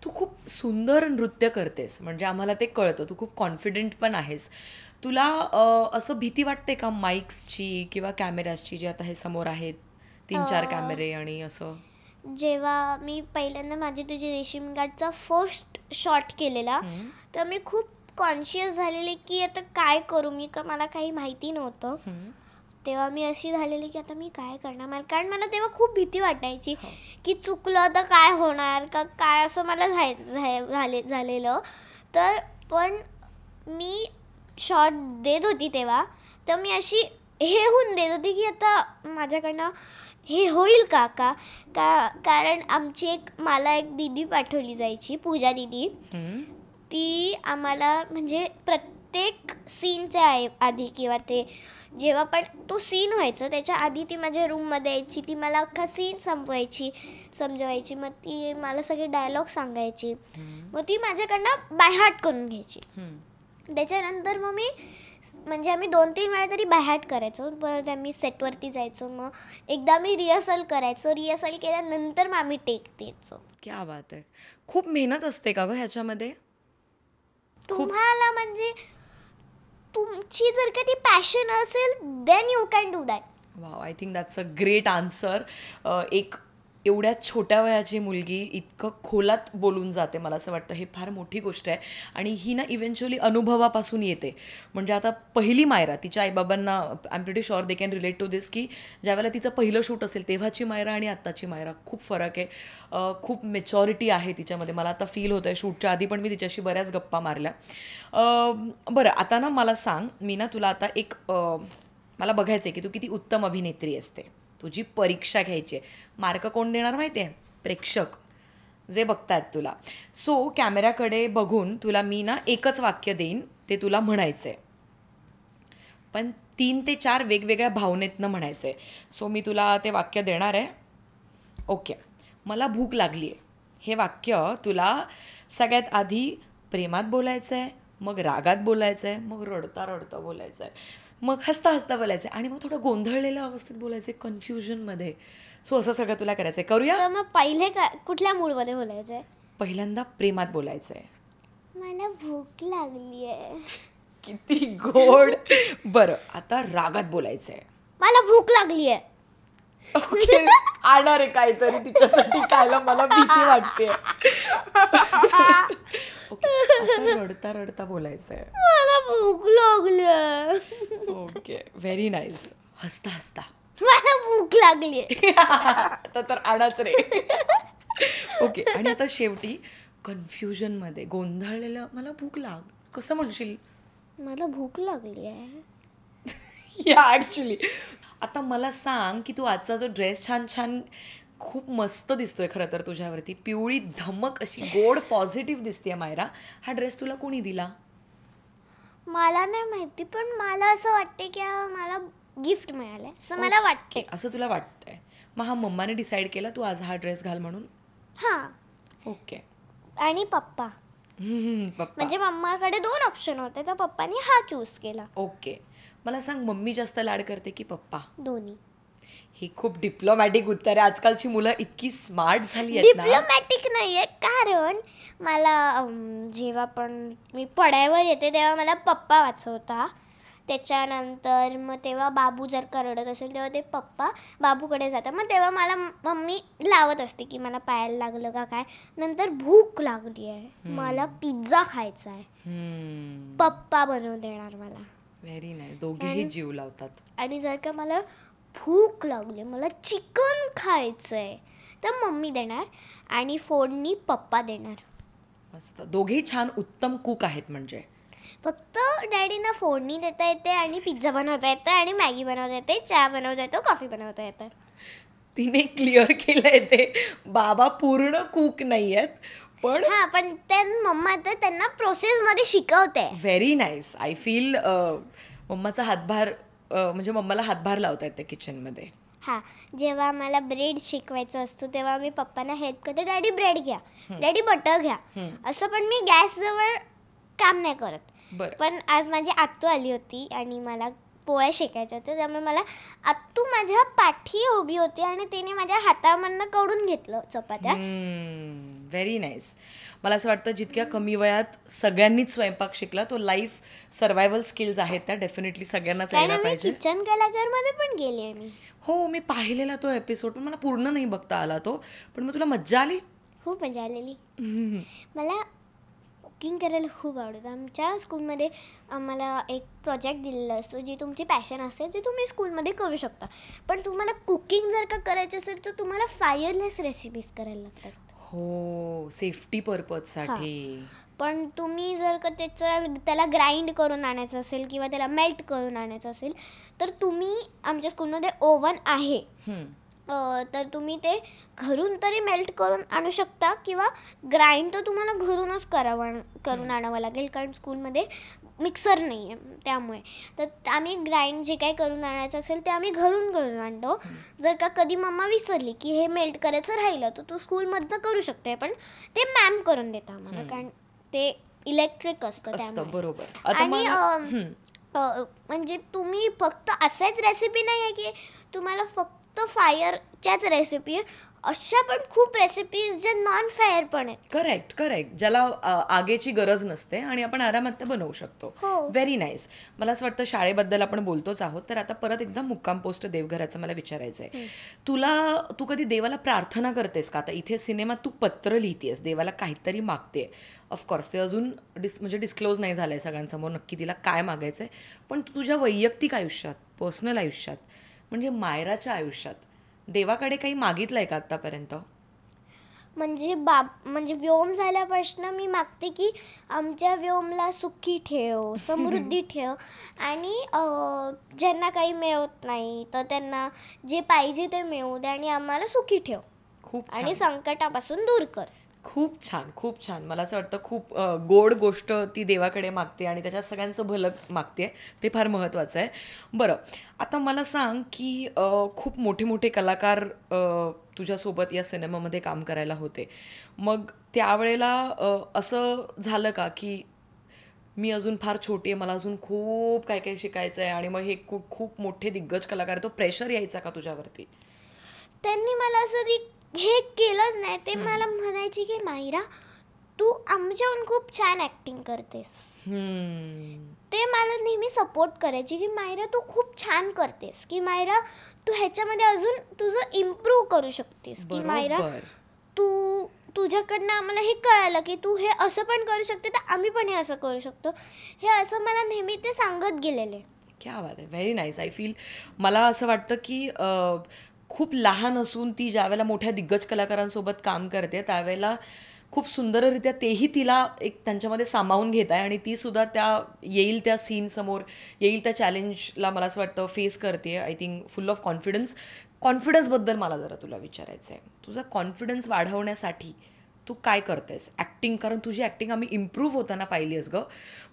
तू खूप सुंदर नृत्य करतेस, म्हणजे आम्हाला ते कळतं. तू खूप कॉन्फिडेंट पण आहेस. तुला असं भीती वाटते का माईक्सची किंवा कॅमेराजची, जे आता हे समोर आहेत 3-4 कॅमेरे आणि असं? जेव्हा मी पहिल्यांदा माझी तुझी रेशीम गाठचा फर्स्ट शॉट केलेला, तर मी खूप कॉन्शियस झालेले की आता काय करू मी, का मला काही माहिती नव्हतं. तेव्हा मी अशी झालेली की आता मी काय करणार, कारण मला तेव्हा खूप भीती वाटायची की चुकलं तर काय होणार का काय, असं मला झालेलं. तर पण मी शॉट देत होती तेव्हा, तर मी अशी हे होऊन देत होती की आता माझ्याकडनं हे होईल का कारण आमची मला एक दीदी पाठवली जायची, पूजा दीदी. ती आम्हाला म्हणजे प्रत्येक सीनच्या आधी किंवा ते जेव्हा पण तो सीन व्हायचा त्याच्या आधी ती माझ्या रूममध्ये यायची, ती मला अख्खा सीन समजवायची. मग ती मला सगळे डायलॉग सांगायची, मग ती माझ्याकडनं बायहार्ट करून घ्यायची. त्याच्यानंतर मग मी म्हणजे आम्ही 2-3 वेळा तरी बायहार्ट करायचो, परत आम्ही सेटवरती जायचो, मग एकदा मी रिहर्सल करायचो, रिहर्सल केल्यानंतर मग आम्ही टेक द्यायचो. क्या बात आहे. खूप मेहनत असते का गं ह्याच्यामध्ये? तुम्हाला म्हणजे तुमची जर का ती पॅशन असेल then you can do that. Wow, I think that's a great answer. एक एवढ्या छोट्या वयाची मुलगी इतकं खोलात बोलून जाते, मला असं वाटतं हे फार मोठी गोष्ट आहे. आणि ही ना इव्हेंच्युअली अनुभवापासून येते. म्हणजे आता पहिली मायरा, तिच्या आईबाबांना I am pretty sure they can relate to this, की ज्यावेळेला तिचं पहिलं शूट असेल तेव्हाची मायरा आणि आत्ताची मायरा खूप फरक आहे. खूप मॅच्युरिटी आहे तिच्यामध्ये, मला आता फील होतं आहे. शूटच्या आधी पण मी तिच्याशी बऱ्याच गप्पा मारल्या. बरं, आता ना मला सांग, मी ना तुला आता एक मला बघायचं आहे की तू किती उत्तम अभिनेत्री असते. तुझी परीक्षा घ्यायची आहे. मार्क कोण देणार माहिती आहे? प्रेक्षक जे बघतात तुला. सो कॅमेऱ्याकडे बघून तुला मी ना एकच वाक्य देईन, ते तुला म्हणायचं आहे, पण 3 ते 4 वेगवेगळ्या भावनेतनं म्हणायचं आहे. सो मी तुला ते वाक्य देणार आहे. ओके. मला भूक लागली आहे. हे वाक्य तुला सगळ्यात आधी प्रेमात बोलायचं आहे, मग रागात बोलायचं आहे, मग रडता रडता बोलायचं आहे, मग हसता हसता बोलायचं आहे, आणि मग थोडं गोंधळलेल्या अवस्थेत बोलायचं आहे, कन्फ्युजनमध्ये. सो असं सगळं तुला करायचं आहे. करूया? तर मग पहिले कुठल्या मूडमध्ये बोलायचं आहे? पहिल्यांदा प्रेमात बोलायचं आहे. मला भूक लागली आहे. किती गोड. बरं, आता रागात बोलायचं आहे. मला भूक लागली आहे. ओके, आणणार आहे काहीतरी तिच्यासाठी खायला, मला भीती वाटते. ओके, आता रडता रडता बोलायचं आहे. मला भूक लागली आहे. Okay, very nice. हसता हसता मला भूक लागली आहे. आता तर आणाच रे. ओके, आणि आता शेवटी कन्फ्युजनमध्ये गोंधळलेलं, मला भूक कसं म्हणशील? मला भूक लागली आहे. या ॲक्च्युली. आता मला सांग की तू आजचा जो ड्रेस छान खूप मस्त दिसतोय खरं तर तुझ्यावरती, पिवळी धमक अशी गोड पॉझिटिव्ह दिसतेय मायरा. हा ड्रेस तुला कोणी दिला? मला नाही माहिती, पण मला असं वाटते की मला गिफ्ट मिळालंय असं मला वाटते. असं तुला वाटतंय? मग हा मम्माने डिसाईड केला तू आज हा ड्रेस घाल म्हणून? हां. ओके. आणि पप्पा. म्हणजे मम्माकडे 2 ऑप्शन होते, तर पप्पानी हा चूज केला. ओके. मला सांग, मम्मी जास्त लाड करते की पप्पा? दोन्ही. ही खूप डिप्लोमॅटिक उत्तर आहे. आजकालची मुलं इतकी स्मार्ट झाली आहेत ना. डिप्लोमॅटिक नाहीये, कारण मला जेव्हा पण मी पडायवर येते तेव्हा मला पप्पा वाचवता. त्याच्यानंतर मग तेव्हा बाबू जर का रडत असेल तेव्हा ते पप्पा बाबूकडे जातात. मग तेव्हा मला मम्मी लावत असते की मला पायाला लागलं का काय. नंतर भूक लागली आहे, मला पिझ्झा खायचा आहे, पप्पा बनवून देणार मला. Very nice. दोघेही जीव लावतात. आणि जर का मला भूक लागली, मला चिकन खायचंय, तर मम्मी देणार, आणि फोडणी पप्पा देणार. मस्त. दोघेही छान उत्तम कुक आहेत. म्हणजे फक्त डॅडीना फोडणी देता येते, आणि पिझ्झा बनवता येतं, आणि मॅगी बनवता येते, चहा बनवता येतो, कॉफी बनवता येतं. तिने क्लिअर केलंय ते. बाबा पूर्ण कुक नाही आहेत, पण हा, पण मम्मा तर त्यांना प्रोसेसमध्ये शिकवते. Very nice. आय फील मम्माचा हातभार, म्हणजे मम्माला हातभार लावता येते किचनमध्ये. हां, जेव्हा मला ब्रेड शिकवायचं असतं तेव्हा मी पप्पांना हेल्प करते, डॅडी ब्रेड घ्या, डॅडी बटर घ्या, असं. पण मी गॅसजवळ काम नाही करत. पण आज माझी आत्तू आली होती आणि मला पोळ्या शेकायच्या होत्या, त्यामुळे मला आत्तू माझ्या पाठी उभी होती आणि तिने माझ्या हातामधनं काढून घेतलं चपात्या. Very nice. मला असं वाटतं जितक्या कमी वयात सगळ्यांनीच स्वयंपाक शिकला, तो लाईफ सर्वायवल स्किल्स आहेत त्या डेफिनेटली सगळ्यांनाच यायला पाहिजे. किचन कलाकार मध्ये पण गेले मी. हो, मी पाहिलेला तो एपिसोड, पण मला पूर्ण नाही बघता आला तो. पण मग तुला मज्जा आली? खूप मजा आलेली. मला कुकिंग करायला खूप आवडतं. आमच्या स्कूलमध्ये आम्हाला एक प्रोजेक्ट दिलेला असतो, जी तुमची पॅशन असेल ती तुम्ही स्कूलमध्ये करू शकता. पण तुम्हाला कुकिंग जर का करायचं असेल तर तुम्हाला फायरलेस रेसिपीज करायला लागतात. हो, सेफ्टी पर्पजसाठी. पण तुम्ही जर का त्याला ग्राइंड करून आणायचं असेल किंवा त्याला मेल्ट करून आणायचं असेल तर तुम्ही, आमच्या स्कूलमध्ये ओव्हन आहे, तर तुम्ही ते घरून तरी मेल्ट करून आणू शकता किंवा ग्राइंड तर तुम्हाला घरूनच करून आणावं लागेल, कारण स्कूलमध्ये मिक्सर नाही आहे त्यामुळे. तर आम्ही ग्राइंड जे काही करून आणायचं असेल ते आम्ही घरून करून आणतो. जर का कधी मम्मा विसरली की हे मेल्ट करायचं राहिलं तर तू स्कूलमधनं करू शकते, पण ते मॅम करून देतात आम्हाला, कारण ते इलेक्ट्रिक असतं. बरोबर. आणि म्हणजे तुम्ही फक्त असेच रेसिपी नाही आहे की तुम्हाला फक्त फायरच्याच रेसिपी, अशा पण खूप रेसिपीज जे नॉन फायर पण आहेत. करेक्ट, ज्याला आगेची गरज नसते आणि आपण आरामात ते बनवू शकतो. Very nice. मला असं वाटतं शाळेबद्दल आपण बोलतोच आहोत, तर आता परत एकदा मुक्काम पोस्ट देवघराचं मला विचारायचं आहे. तू कधी देवाला प्रार्थना करतेस का? आता इथे सिनेमात तू पत्र लिहितेस, देवाला काहीतरी मागते. ऑफकोर्स ते अजून म्हणजे डिस्क्लोज नाही झालंय सगळ्यांसमोर नक्की तिला काय मागायचंय, पण तुझ्या वैयक्तिक आयुष्यात, पर्सनल आयुष्यात, म्हणजे मायराच्या आयुष्यात देवाकडे काही मागितलंय का आतापर्यंत? म्हणजे व्योम झाल्यापासून मी मागते की आमच्या व्योमला सुखी ठेव, समृद्धी ठेव, आणि ज्यांना काही मिळत नाही तर त्यांना जे पाहिजे ते मिळू दे आणि आम्हाला सुखी ठेव. खूप आणि संकटापासून दूर कर. खूप छान. मला असं वाटतं खूप गोड गोष्ट ती देवाकडे मागते आणि त्याच्यात सगळ्यांचं भलं मागते, ते फार महत्त्वाचं आहे. बरं, आता मला सांग की खूप मोठे कलाकार तुझ्यासोबत या सिनेमामध्ये काम करायला होते. मग त्यावेळेला असं झालं का की मी अजून फार छोटी आहे, मला अजून खूप काय काय शिकायचं आहे आणि मग हे खूप मोठे दिग्गज कलाकार, तो प्रेशर यायचा का तुझ्यावरती? त्यांनी मला असं हे केलंच नाही. ते मला म्हणायचे की मायरा तू आमच्याहून खूप छान ऍक्टिंग करतेस. ते मला नेहमी सपोर्ट करायचे की मायरा तू खूप छान करतेस, की मायरा तू ह्याच्यामध्ये अजून तुझं इम्प्रूव्ह करू शकतेस, की मायरा तुझ्याकडनं आम्हाला हे कळालं की तू हे असं पण करू शकते, तर आम्ही पण हे असं करू शकतो. हे असं मला नेहमी ते सांगत गेलेले. क्या बात आहे, व्हेरी नाईस. आय फील मला असं वाटतं की खूप लहान असून ती ज्यावेळेला मोठ्या दिग्गज कलाकारांसोबत काम करते त्यावेळेला खूप सुंदररित्या तेही तिला एक त्यांच्यामध्ये सामावून घेत आहे आणि ती सुद्धा येईल त्या सीनसमोर, येईल त्या चॅलेंजला मला असं वाटतं फेस करते. आय थिंक फुल ऑफ कॉन्फिडन्सबद्दल मला जरा तुला विचारायचं आहे. तुझा कॉन्फिडन्स वाढवण्यासाठी तू काय करतेस? ॲक्टिंग, कारण तुझी ॲक्टिंग आम्ही इम्प्रूव्ह होताना पाहिली आहेस गं.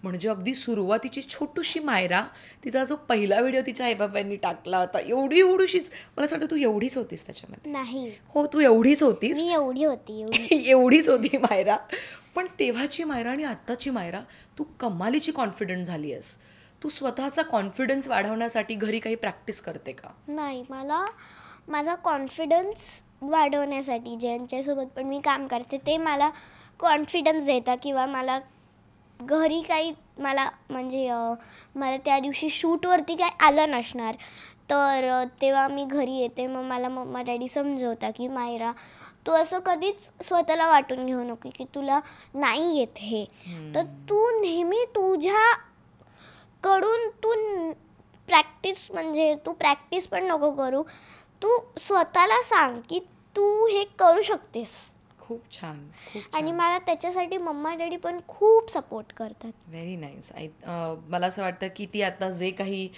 म्हणजे अगदी सुरुवातीची छोटूशी मायरा, तिचा जो पहिला व्हिडिओ तिच्या आईबाबांनी टाकला होता, एवढीशीच, मला असं वाटतं तू एवढीच होतीस त्याच्यामध्ये. नाही हो, तू एवढीच होतीस. मी एवढी होती एवढीच होती मायरा. पण तेव्हाची मायरा आणि आत्ताची मायरा, तू कमालीची कॉन्फिडंट झाली आहेस. तू स्वतःचा कॉन्फिडन्स वाढवण्यासाठी घरी काही प्रॅक्टिस करते का? नाही, मला माझा कॉन्फिडन्स वाढवण्यासाठी ज्यांच्यासोबत पण मी काम करते ते मला कॉन्फिडन्स देतात, किंवा मला घरी काही मला त्या दिवशी शूटवरती काही आलं नसणार तर तेव्हा मी घरी येते, मग मला मम्मा डॅडी समजवता की मायरा तू असं कधीच स्वतःला वाटून घेऊ नको की तुला नाही येत हे, तर तू नेहमी तुझ्याकडून तू प्रॅक्टिस पण नको करू, तू स्वतःला सांग की तू हे करू शकतेस. खूप छान. आणि मला त्याच्यासाठी मम्मा डॅडी पण खूप सपोर्ट करतात. Very nice. मला असं वाटतं की ती आता जे काही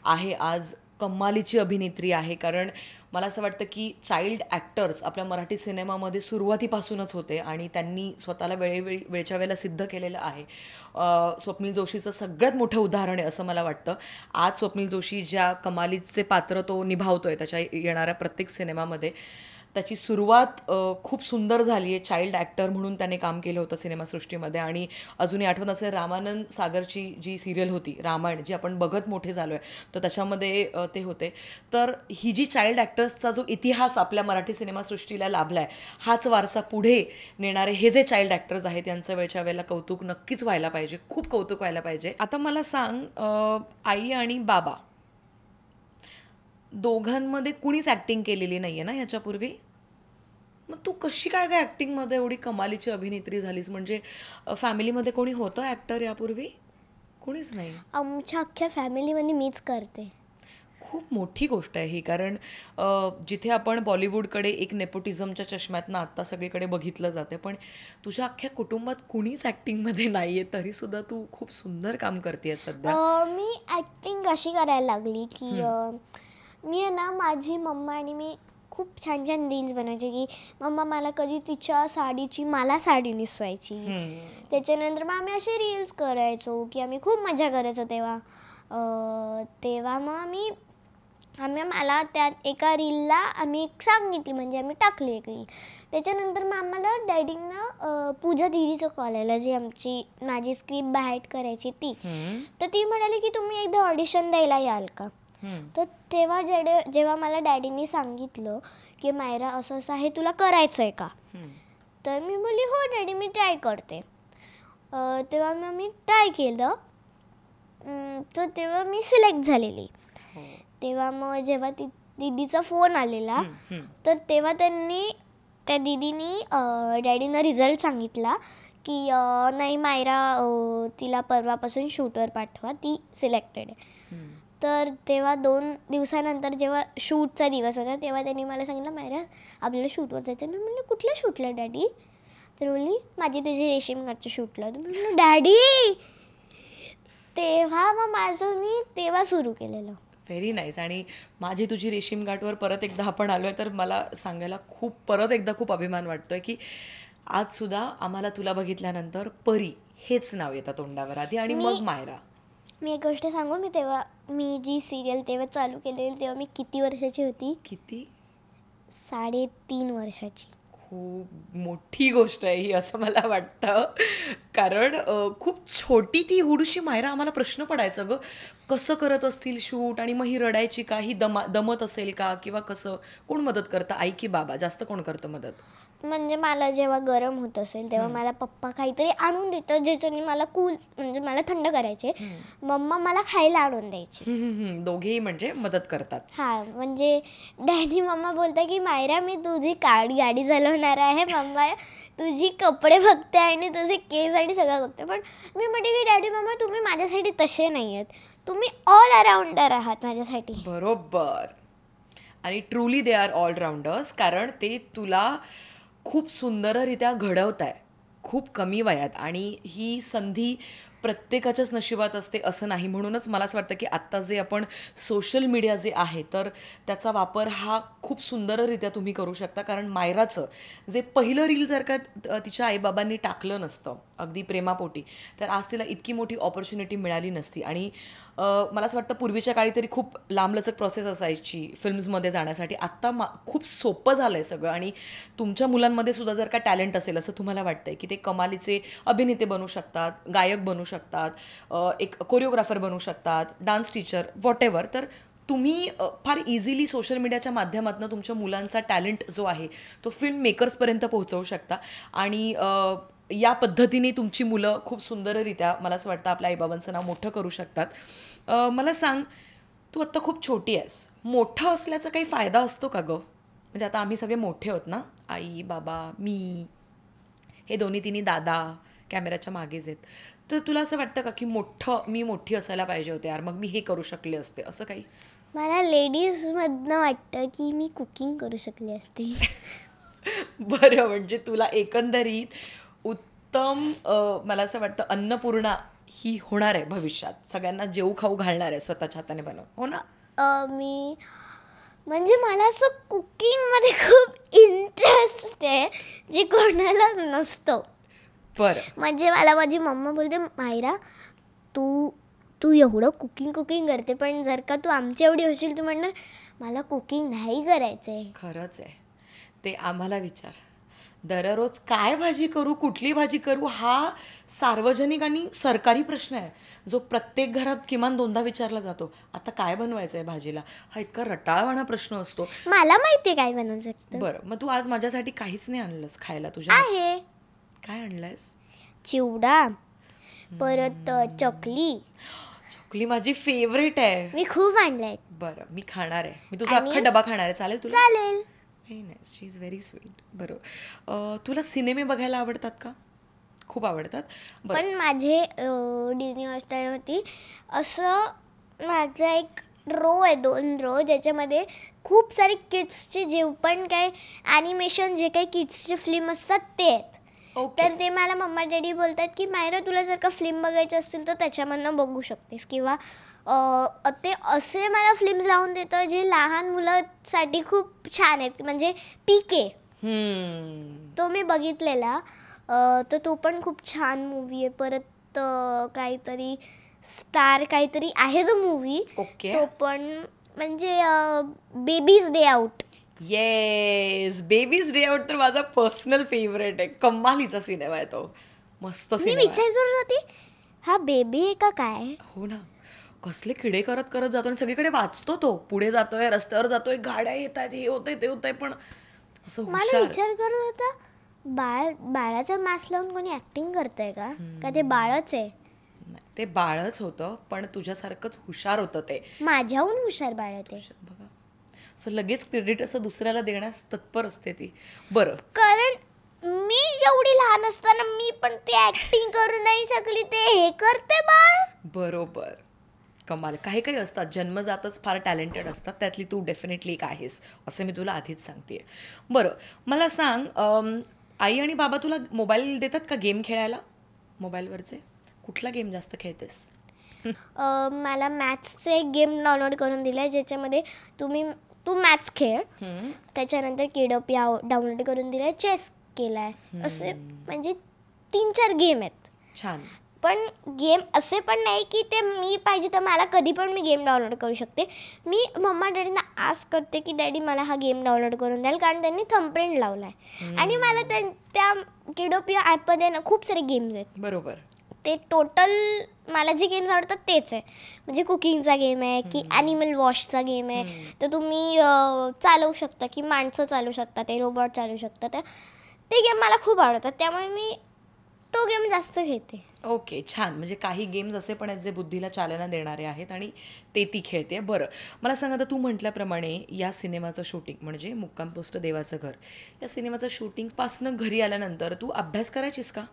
आहे आज कमालीची अभिनेत्री आहे, कारण मला असं वाटतं की चाइल्ड ॲक्टर्स आपल्या मराठी सिनेमामध्ये सुरुवातीपासूनच होते आणि त्यांनी स्वतःला वेळच्या वेळेला सिद्ध केलेलं आहे. स्वप्नील जोशीचं सगळ्यात मोठं उदाहरण आहे असं मला वाटतं. आज स्वप्नील जोशी ज्या कमालीचे पात्र तो निभावतोय त्याच्या येणाऱ्या प्रत्येक सिनेमामध्ये, त्याची सुरुवात खूप सुंदर झाली आहे. चाइल्ड ॲक्टर म्हणून त्याने काम केलं होतं सिनेमासृष्टीमध्ये. आणि अजूनही आठवत असेल रामानंद सागरची जी सिरियल होती रामायण, जी आपण बघत मोठे झालो आहे, तर त्याच्यामध्ये ते होते. तर ही जी चाइल्ड ॲक्टर्सचा जो इतिहास आपल्या मराठी सिनेमासृष्टीला लाभला आहे, हाच वारसा पुढे नेणारे हे जे चाइल्ड ॲक्टर्स आहेत यांचं वेळच्या वेळेला कौतुक नक्कीच व्हायला पाहिजे, खूप कौतुक व्हायला पाहिजे. आता मला सांग, आई आणि बाबा दोघांमध्ये कुणीच ॲक्टिंग केलेली नाही आहे ना ह्याच्यापूर्वी? मग तू कशी काय काय ॲक्टिंगमध्ये एवढी कमालीची अभिनेत्री झालीस? म्हणजे फॅमिलीमध्ये कोणी होतं ॲक्टर यापूर्वी? कोणीच नाही. आमच्या अख्ख्या फॅमिलीमध्ये मीच करते. खूप मोठी गोष्ट आहे ही, कारण जिथे आपण बॉलिवूडकडे एक नेपोटिझमच्या चष्म्यातनं आत्ता सगळीकडे बघितलं जाते, पण तुझ्या अख्ख्या कुटुंबात कुणीच ॲक्टिंगमध्ये नाही आहे, तरीसुद्धा तू खूप सुंदर काम करते सध्या. मी ॲक्टिंग अशी करायला लागली की मी आहे ना, माझी मम्मा आणि मी खूप छान छान रील्स बनायचे की मम्मा मला कधी तिच्या साडीची मला साडी नेसवायची. त्याच्यानंतर मग आम्ही असे रील्स करायचो की आम्ही खूप मजा करायचो तेव्हा. तेव्हा मग मला त्यात एका रीलला आम्ही एक सांगितली, म्हणजे आम्ही टाकली एक रील. त्याच्यानंतर मग आम्हाला डॅडींना पूजा दिदीचं कॉल आला, जी माझी स्क्रिप्ट बाहेर करायची ती. तर ती म्हणाली की तुम्ही एकदा ऑडिशन द्यायला याल का? तर तेव्हा जेव्हा मला डॅडींनी सांगितलं की मायरा असं असं आहे, तुला करायचं आहे का? तर मी बोलली हो डॅडी, मी ट्राय करते. तेव्हा मग मी ट्राय केलं. तर तेव्हा मी सिलेक्ट झालेली. तेव्हा मग जेव्हा दीदीचा फोन आलेला, तर तेव्हा त्या दीदीनी डॅडीनं रिझल्ट सांगितला की नाही मायरा, तिला परवापासून शूटवर पाठवा, ती सिलेक्टेड आहे. तर तेव्हा 2 दिवसानंतर जेव्हा शूटचा दिवस होता, तेव्हा त्यांनी मला सांगितलं मायरा आपल्याला शूटवर जायचं. मी म्हणलं कुठल्या शूटला डॅडी? तर बोलली माझी तुझी रेशीम गाठच्या शूटला. तर म्हणलं डॅडी. तेव्हा मग मी तेव्हा सुरू केलेलं. Very nice. आणि माझी तुझी रेशीम गाठवर परत एकदा आपण आलो आहे, तर मला सांगायला परत एकदा खूप अभिमान वाटतोय की आजसुद्धा आम्हाला तुला बघितल्यानंतर परी हेच नाव येतं तोंडावर आधी, आणि मग मायरा. मी एक गोष्ट सांगू, मी जी सिरियल तेव्हा चालू केलेली तेव्हा मी किती वर्षाची होती? किती? 3.5 वर्षाची. खूप मोठी गोष्ट आहे ही असं मला वाटतं, कारण खूप छोटी ती हुडूशी मायरा. आम्हाला प्रश्न पडायचा गं, कसं करत असतील शूट, आणि मग ही रडायची का, ही दमत असेल का, किंवा कसं, कोण मदत करतं, आई की बाबा? जास्त कोण करतं मदत? म्हणजे मला जेव्हा गरम होत असेल तेव्हा मला पप्पा काहीतरी आणून देतं, ज्याच्याने मला म्हणजे मला थंड करायचे. मम्मा मला खायला आणून द्यायची. दोघेही म्हणजे मदत करतात. हा, म्हणजे डॅडी मम्मा बोलतात की मायरा मी तुझी गाडी चालवणार आहे, मम्मा तुझी कपडे बघते आणि तुझे केस आणि सगळं बघते. पण मी म्हणते की डॅडी मम्मा तुम्ही माझ्यासाठी तसे नाही आहेत, तुम्ही ऑल अराउंडर आहात माझ्यासाठी. बरोबर. आणि ट्रूली दे आर ऑलराऊंडर्स, कारण ते तुला खूप सुंदररित्या घडवत आहे खूप कमी वयात. आणि ही संधी प्रत्येकाच्याच नशिबात असते असं नाही. म्हणूनच मला असं वाटतं की आत्ता जे आपण सोशल मीडिया जे आहे, तर त्याचा वापर हा खूप सुंदररित्या तुम्ही करू शकता. कारण मायराचं जे पहिलं रील जर का तिच्या आईबाबांनी टाकलं नसतं अगदी प्रेमापोटी, तर आज तिला इतकी मोठी ऑपॉर्च्युनिटी मिळाली नसती. आणि मला असं वाटतं पूर्वीच्या काळी तरी खूप लांबलचक प्रोसेस असायची फिल्म्समध्ये जाण्यासाठी. आत्ता खूप सोपं झालं आहे सगळं. आणि तुमच्या मुलांमध्ये सुद्धा जर का टॅलेंट असेल असं तुम्हाला वाटतंय की ते कमालीचे अभिनेते बनू शकतात, गायक बनू शकतात, एक कोरिओग्राफर बनू शकतात, डान्स टीचर, व्हॉटेवर, तर तुम्ही फार इझिली सोशल मीडियाच्या माध्यमातून तुमच्या मुलांचा टॅलेंट जो आहे तो फिल्म मेकर्सपर्यंत पोहोचवू शकता. आणि या पद्धतीने तुमची मुलं खूप सुंदररित्या, मला असं वाटतं, आपल्या आईबाबांचं नाव मोठं करू शकतात. मला सांग, तू आत्ता खूप छोटी आहेस, मोठं असल्याचा काही फायदा असतो का गं? म्हणजे आता आम्ही सगळे मोठे आहोत ना, आई बाबा मी, हे दोन्ही तिन्ही दादा कॅमेऱ्याच्या मागेच आहेत, तर तुला असं वाटतं का की मी मोठी असायला पाहिजे होते यार, मग मी हे करू शकले असते, असं काही? मला लेडीजमधनं वाटतं की मी कुकिंग करू शकली असते. बरं, म्हणजे तुला एकंदरीत उत्तम, मला असं वाटतं अन्नपूर्णा ही होणार आहे भविष्यात, सगळ्यांना जेऊ खाऊ घालणार आहे स्वतःच्या हाताने बनव, हो ना? म्हणजे मला असं कुकिंगमध्ये खूप इंटरेस्ट आहे, जे कोणाला नसतं. बरं. म्हणजे मला माझी मम्मा बोलते मायरा तू एवढं कुकिंग करते, पण जर का तू आमची एवढी होशील तू म्हणणार मला कुकिंग नाही करायचं आहे. खरंच आहे. ते आम्हाला विचार. दररोज काय भाजी करू, कुठली भाजी करू, हा सार्वजनिक आणि सरकारी प्रश्न आहे जो प्रत्येक घरात किमान 2दा विचारला जातो. आता काय बनवायचं आहे भाजीला, हा इतका रटाळवाणा प्रश्न असतो. मला माहितीये काय बनवू शकतं. बरं, मग तू आज माझ्यासाठी काहीच नाही आणलंस खायला तुझ्या? आहे काय आणलंयस? चिवडा, परत चकली. चकली माझी फेवरेट आहे. मी खूप आणलंय. बरं, मी खाणार आहे. मी तुझा अख्खा डबा खाणार आहे. चालेल तुला? चालेल. Very nice, she is very sweet. बरं, तुला सिनेमे बघायला आवडतात का? खूप आवडतात. बरं, पण माझे डिझनी हॉटस्टारवरती असं माझा एक रो आहे, 2 रो, ज्याच्यामध्ये खूप सारे किड्सचे जे पण काही ॲनिमेशन, जे काही किड्सचे फिल्म असतात ते आहेत. ओके. तर ते मला मम्मा डॅडी बोलतात की मायरा तुला जर का फिल्म बघायचे असतील तर त्याच्यामधनं बघू शकतेस, किंवा ते असे मला फिल्म्स लावून देतं जे लहान मुलांसाठी खूप छान आहेत. म्हणजे पीके तो मी बघितलेला, तर तो पण खूप छान मूवी आहे. परत काहीतरी स्टार काहीतरी आहे जो मूवी, ओके. तो पण म्हणजे babies day out. Yes, babies day out तर माझा पर्सनल फेवरेट आहे. कमालीचा सिनेमा आहे तो. मस्त मी सिनेमा आहे. विचार करत होती हा बेबी आहे का काय. हो ना, कसले किडे करत करत जातो आणि सगळीकडे वाचतो तो. पुढे जातोय, रस्त्यावर जातोय, गाड्या येत आहेत, हे होतंय ते होतंय, पण असं मला हुशार. विचार करत होता बाळाचा मास्क लावून कोणी ऍक्टिंग करतंय का ते बाळच आहे. नाही, ते बाळच होतं, पण तुझ्यासारखंच हुशार होतं ते. माझ्याहून हुशार बाळ आहे ते. बघा, असं लगेच क्रेडिट असं दुसऱ्याला देण्यास तत्पर असते ती. बरं, कारण मी जेवढी लहान असताना मी पण ते ऍक्टिंग करू नाही शकली, ते हे करते बाळ. बरोबर. कमाल. काही काही असतात जन्मजातच फार टॅलेंटेड असतात, त्यातली तू डेफिनेटली एक आहेस, असं मी तुला आधीच सांगते. बरं, मला सांग, आई आणि बाबा तुला मोबाईल देतात का गेम खेळायला? मोबाईलवरचे कुठला गेम जास्त खेळतेस? मला मॅथ्सचे एक गेम डाउनलोड करून दिलाय, ज्याच्यामध्ये तू मॅथ्स खेळ. त्याच्यानंतर केडोपी डाउनलोड करून दिलाय, चेस केलाय. असे म्हणजे 3-4 गेम आहेत. छान. पण गेम असे पण नाही की ते मी पाहिजे तर मला कधी पण मी गेम डाउनलोड करू शकते. मी मम्मा डॅडींना आस्क करते की डॅडी मला हा गेम डाउनलोड करून द्याल, कारण त्यांनी थंबप्रिंट लावलाय. आणि मला त्या किडोपी ॲपमध्ये ना खूप सारे गेम्स आहेत. बरोबर. ते टोटल मला जे गेम्स आवडतात तेच आहे. म्हणजे कुकिंगचा गेम आहे, की ॲनिमल वॉशचा गेम आहे. तर तुम्ही चालवू शकता, की माणसं चालवू शकता, ते रोबोट चालवू शकता. तर ते गेम मला खूप आवडतात, त्यामुळे मी तो गेम जास्त घेते. ओके, छान. म्हणजे काही गेम्स असे पण आहेत जे बुद्धीला चालना देणारे आहेत आणि ते ती खेळते. बरं, मला सांग, आता तू म्हटल्याप्रमाणे या सिनेमाचं शूटिंग म्हणजे मुक्काम पोस्ट देवाचं घर, या सिनेमाचं शूटिंगपासनं घरी आल्यानंतर तू अभ्यास करायचीस का?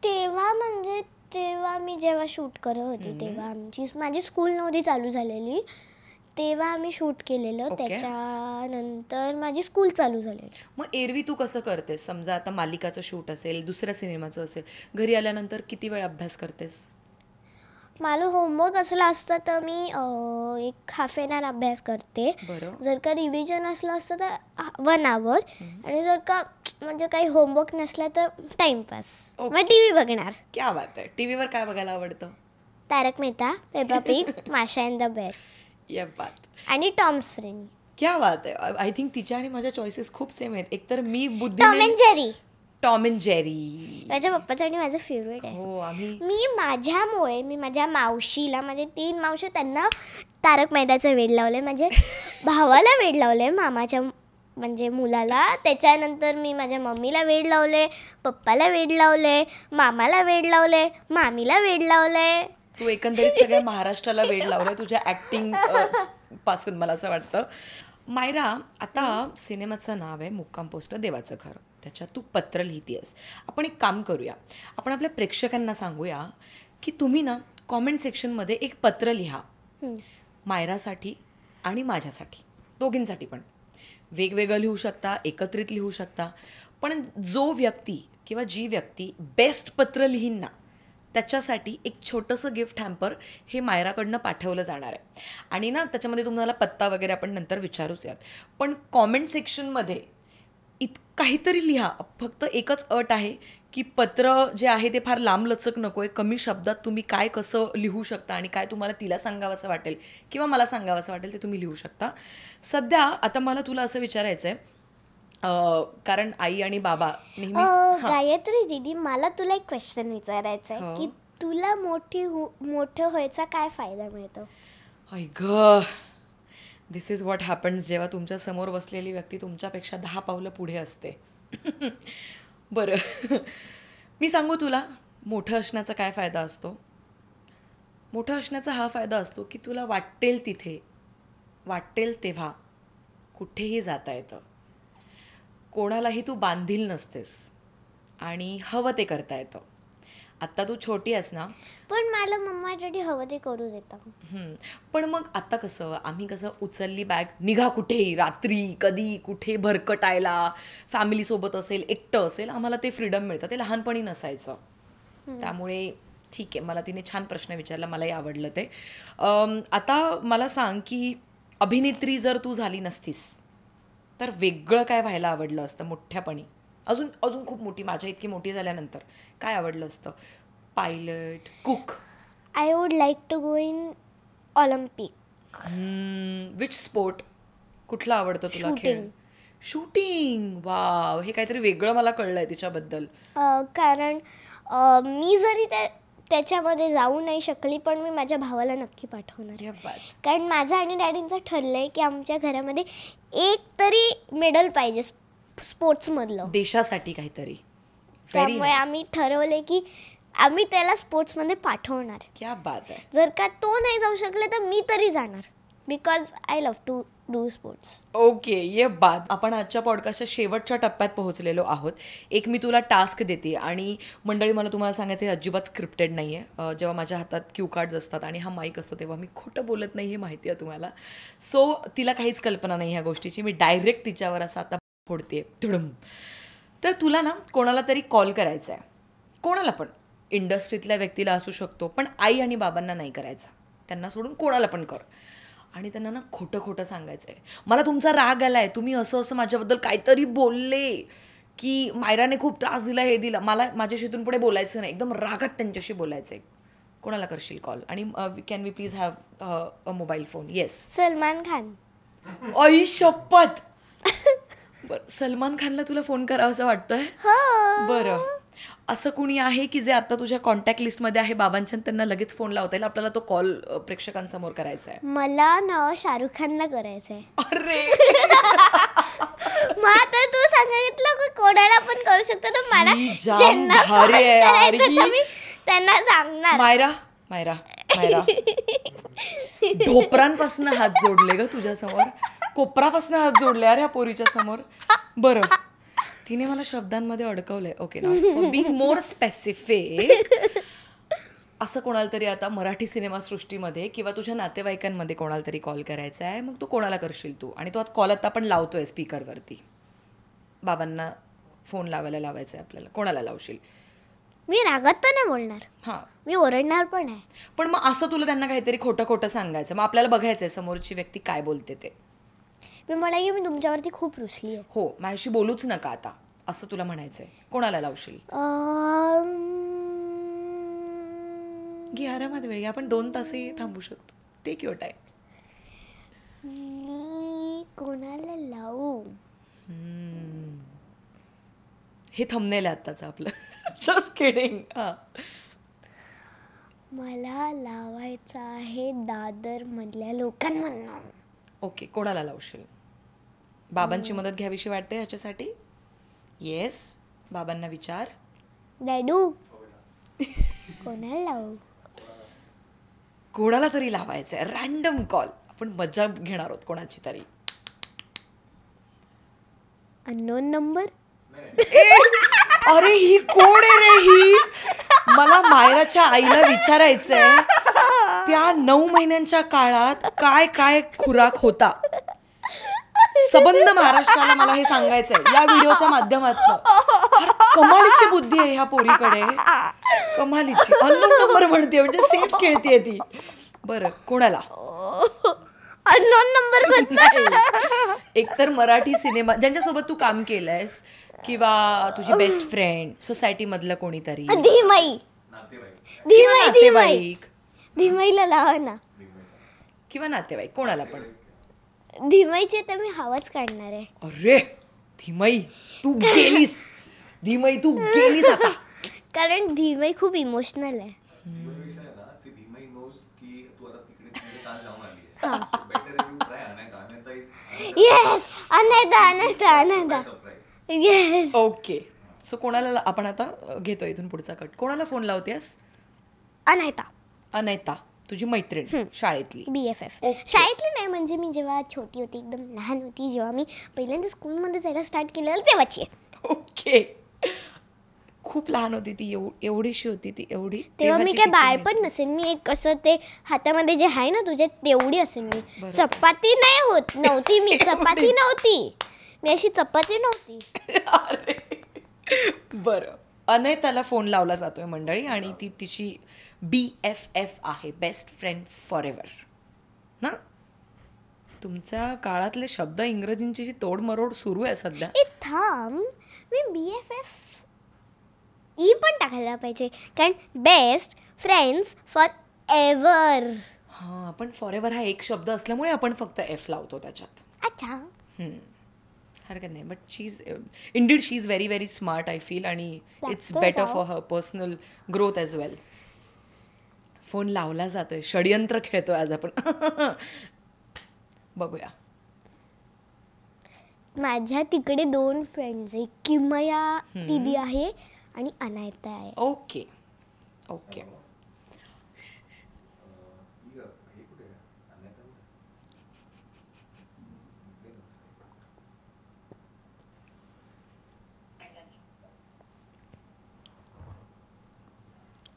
तेव्हा मी जेव्हा शूट करत होते तेव्हा माझी स्कूल नव्हती चालू झालेली, तेव्हा आम्ही शूट केलेलं. ओके. त्याच्यानंतर माझी स्कूल चालू झालेली. मग एरवी तू कसं करतेस? समजा आता मालिकाचं शूट असेल, दुसऱ्या सिनेमाचं असेल, घरी आल्यानंतर किती वेळ अभ्यास करतेस? मला होमवर्क असलं असतं तर मी 1 हाफ एन आवर अभ्यास करते. बरं. जर का रिव्हिजन असलं असतं तर 1 आवर. आणि जर का म्हणजे काही होमवर्क नसला तर टाइमपास. ओके. मग TV बघणार. क्या बात आहे. टीव्हीवर काय बघायला आवडतं? तारक मेहता, पेपा पिग, माशा अँड द बेअर या बात. आणि टॉम्स फ्रेंड. क्या बात आहे. आय थिंक तिच्या आणि माझ्या चॉईसेस खूप सेम आहेत. एकतर मी टॉम बुद्धीने and Jerry Tom and Jerry. माझ्या पप्पाचं आणि माझं फेवरेट आहे. हो, आम्ही मी माझ्या मावशीला, माझे 3 मावशी, त्यांना तारक मेहताचं वेड लावलंय. माझ्या भावाला वेड लावलंय, मामाच्या म्हणजे मुलाला. त्याच्यानंतर मी माझ्या मम्मीला वेड लावले, पप्पाला वेड लावले, मामाला वेड लावले, मामीला वेड लावलंय. तू एकंदरीत सगळ्या महाराष्ट्राला वेड लावलंय तुझ्या ऍक्टिंग पासून, मला असं वाटतं. मायरा, आता सिनेमाचं नाव आहे मुक्काम पोस्ट देवाचं घर, त्याच्यात तू पत्र लिहितेस. आपण एक काम करूया, आपण आपल्या प्रेक्षकांना सांगूया की तुम्ही ना कॉमेंट सेक्शनमध्ये एक पत्र लिहा, मायरासाठी आणि माझ्यासाठी, दोघींसाठी पण. वेगवेगळं लिहू शकता, एकत्रित लिहू शकता, पण जो व्यक्ती किंवा जी व्यक्ती बेस्ट पत्र लिहीन ना त्याच्यासाठी एक छोटंसं गिफ्ट हॅम्पर हे मायराकडनं पाठवलं जाणार आहे. आणि ना त्याच्यामध्ये तुम्हाला पत्ता वगैरे आपण नंतर विचारूच यात, पण कॉमेंट सेक्शनमध्ये काहीतरी लिहा. फक्त एकच अट आहे की पत्र जे आहे ते फार लांबलचक नको आहे, कमी शब्दात तुम्ही काय कसं लिहू शकता आणि काय तुम्हाला तिला सांगावंसं वाटेल किंवा मला सांगावंसं वाटेल ते तुम्ही लिहू शकता. सध्या आता मला तुला असं विचारायचं आहे, कारण आई आणि बाबा नेहमी गायत्री दीदी, मला तुला एक क्वेश्चन विचारायचा आहे की तुला मोठं व्हायचा काय फायदा मिळतो? आई ग, दिस इज व्हॉट हॅपन्स जेव्हा तुमच्या समोर बसलेली व्यक्ती तुमच्यापेक्षा 10 पावलं पुढे असते. बरं, मी सांगू तुला मोठं असण्याचा काय फायदा असतो. मोठं असण्याचा हा फायदा असतो की तुला वाटेल तिथे, वाटेल तेव्हा कुठेही जाता येतं. कोणालाही तू बांधील नसतेस आणि हवं ते करता येतं. आत्ता तू छोटी आहेस ना, पण मला मम्मा डॅडी हवं ते करू देतात. पण मग आता कसं आम्ही कसं उचलली बॅग निघा कुठेही, रात्री कधी कुठे भरकटायला, फॅमिलीसोबत असेल एकटं असेल, आम्हाला ते फ्रीडम मिळतं. ते लहानपणी नसायचं. त्यामुळे ठीक आहे, मला तिने छान प्रश्न विचारला, मलाही आवडलं ते. आता मला सांग की अभिनेत्री जर तू झाली नसतीस तर वेगळं काय व्हायला आवडलं असतं मोठ्यापणी, अजून अजून खूप मोठी, माझ्या इतकी मोठी झाल्यानंतर काय आवडलं असतं? Pilot, cook? I would like to go in Olympic. Which sport? कुठला आवडतं तुला खेळ? शूटिंग. वाव, हे काहीतरी वेगळं मला कळलंय तिच्याबद्दल. कारण मी जरी त्याच्यामध्ये जाऊ नाही शकली पण मी माझ्या भावाला नक्की पाठवणार. कारण माझं आणि डॅडींचं ठरलंय की आमच्या घरामध्ये एक तरी मेडल पाहिजे स्पोर्ट्समधलं, देशासाठी काहीतरी. त्यामुळे आम्ही ठरवले की आम्ही त्याला स्पोर्ट्समध्ये पाठवणार. क्या बात आहे. जर का तो नाही जाऊ शकले तर मी तरी जाणार, because I love to do sports. Okay, ये बात. आपण आजच्या पॉडकास्टच्या शेवटच्या टप्प्यात पोहोचलेलो आहोत. एक मी तुला टास्क देते आणि मंडळी मला तुम्हाला सांगायचं हे अजिबात स्क्रिप्टेड नाही आहे. जेव्हा माझ्या हातात क्यू कार्ड्स असतात आणि हा माईक असतो तेव्हा मी खोटं बोलत नाही हे माहिती आहे तुम्हाला. सो तिला काहीच कल्पना नाही ह्या गोष्टीची. मी डायरेक्ट तिच्यावर असं आता फोडते धडम. तर तुला ना कोणाला तरी कॉल करायचा आहे, कोणाला पण, इंडस्ट्रीतल्या व्यक्तीला असू शकतो, पण आई आणि बाबांना नाही करायचा. त्यांना सोडून कोणाला पण कर आणि त्यांना ना खोटं खोटं सांगायचं आहे. मला तुमचा राग आला आहे, तुम्ही असं असं माझ्याबद्दल काहीतरी बोलले की मायराने खूप त्रास दिला, हे दिलं, मला माझ्याशी इथून पुढे बोलायचं नाही. एकदम रागात त्यांच्याशी बोलायचं आहे. कोणाला करशील कॉल? आणि can we please have a mobile phone? Yes. Salman Khan. आई शपथ. बरं, सलमान खानला तुला फोन करावा असं वाटतंय? बरं, असं कुणी आहे की जे आता तुझ्या कॉन्टॅक्ट लिस्टमध्ये आहे बाबांच्या, त्यांना लगेच फोन लावता येईल आपल्याला तो कॉल प्रेक्षकांसमोर करायचा आहे? मला ना शाहरुख खानला करायचंय. अरे मग आता तू सांगितलं की कोणाला पण करू शकतो, तर मला ज्यांना करायचं मी त्यांना सांगणार. मायरा मायरा मायरा ढोपरांपासून हात जोडले ग तुझ्यासमोर, कोपरापासून हात जोडले अरे ह्या पोरीच्या समोर. बरं, तिने मला शब्दांमध्ये अडकवलंय. ओके, ना फॉर बीइंग मोर स्पेसिफिक, असं कोणाला तरी आता मराठी सिनेमासृष्टीमध्ये किंवा तुझ्या नातेवाईकांमध्ये कोणाला तरी कॉल करायचा आहे. मग तू कोणाला करशील? तू आणि तो आता कॉल आता आपण लावतोय स्पीकरवरती, बाबांना फोन लावायचा आहे आपल्याला, कोणाला लावशील? मी रागात तर नाही बोलणार, हां, मी ओरडणार पण आहे. पण मग असं तुला त्यांना काहीतरी खोटं खोटं सांगायचं, मग आपल्याला बघायचंय समोरची व्यक्ती काय बोलते ते. मी म्हणा की मी तुमच्यावरती खूप रुसली आहे, हो, माझ्याशी बोलूच नका आता, असं तुला म्हणायचंय. कोणाला लावशील? घे आरामात वेळ, आपण 2 तासही थांबू शकतो, ते क्यूट आहे. मी कोणाला लावू? हे थंबनेल आहे आत्ताचं आपलं. Just kidding. हां, मला लावायचं आहे दादर मधल्या लोकांमधनं. ओके, कोणाला लावशील? बाबांची मदत घ्यावीशी वाटते ह्याच्यासाठी? येस, बाबांना विचार. डॅडू कोणाला लावू? कोणाला तरी लावायचं आहे, रॅन्डम कॉल, आपण मजा घेणार आहोत कोणाची तरी. Unknown number. अरे ही कोण आहे रे ही? मला मायराच्या आईला विचारायचंय त्या 9 महिन्यांच्या काळात काय काय खुराक होता. सबंध महाराष्ट्राला मला हे सांगायचंय या व्हिडिओच्या माध्यमातून. कमालीची बुद्धी आहे ह्या पोरीकडे, कमालीची. अननोन नंबर म्हणते म्हणजे सेफ खेळतीये ती. बरं, कोणाला? अननोन नंबर एकतर मराठी सिनेमा ज्यांच्यासोबत तू काम केलंयस किंवा तुझी बेस्ट फ्रेंड सोसायटी मधलं कोणीतरी धीमई किंवा नातेवाईक धीमईला लावा ना. किंवा नातेवाईक कोणाला पण. धीमईचे तर मी हवाच काढणार आहे. अरे धीमई तू गेलीस. धीमई तू गेलीस आता. कारण धीमई खूप इमोशनल आहे. येस अनैता. येस. ओके सो कोणाला आपण आता घेतो इथून पुढचा कट. कोणाला फोन लावतेस. अनैता तुझी मैत्रीण शाळेतली. BFF. शाळेतली नाही म्हणजे मी जेव्हा छोटी होती एकदम लहान होती जेव्हा मी पहिल्यांदा स्कूलमध्ये जायला स्टार्ट केलेलं तेव्हाची. ओके खूप लहान होती ती. एवढीशी होती ती. एवढी तेव्हा मी काय बाळ पण नसेल. मी एक कसं ते हातामध्ये जे आहे ना तुझ्या तेवढी असेल मी. चपाती नाही नव्हती मी. चपाती नव्हती मी अशी चपाती नव्हती. बरं अनैताला फोन लावला जातोय मंडळी आणि ती तिची BFF आहे बेस्ट फ्रेंड फॉर एव्हर ना. तुमच्या काळातले शब्द इंग्रजींची जी तोडमरोड सुरू आहे सध्या. थांब मी BFF पण टाकायला पाहिजे कारण बेस्ट फ्रेंड्स फॉर एव्हर. हां पण फॉर एव्हर हा एक शब्द असल्यामुळे आपण फक्त F लावतो त्याच्यात. अच्छा हरकत नाही but she is very very smart I feel आणि it's better for her personal growth as well. Phone लावला जातोय. षडयंत्र खेळतोय आज आपण. बघूया. माझ्या तिकडे 2 फ्रेंड्स आहे. किमया दीदी आहे आणि अनैता आहे. Okay okay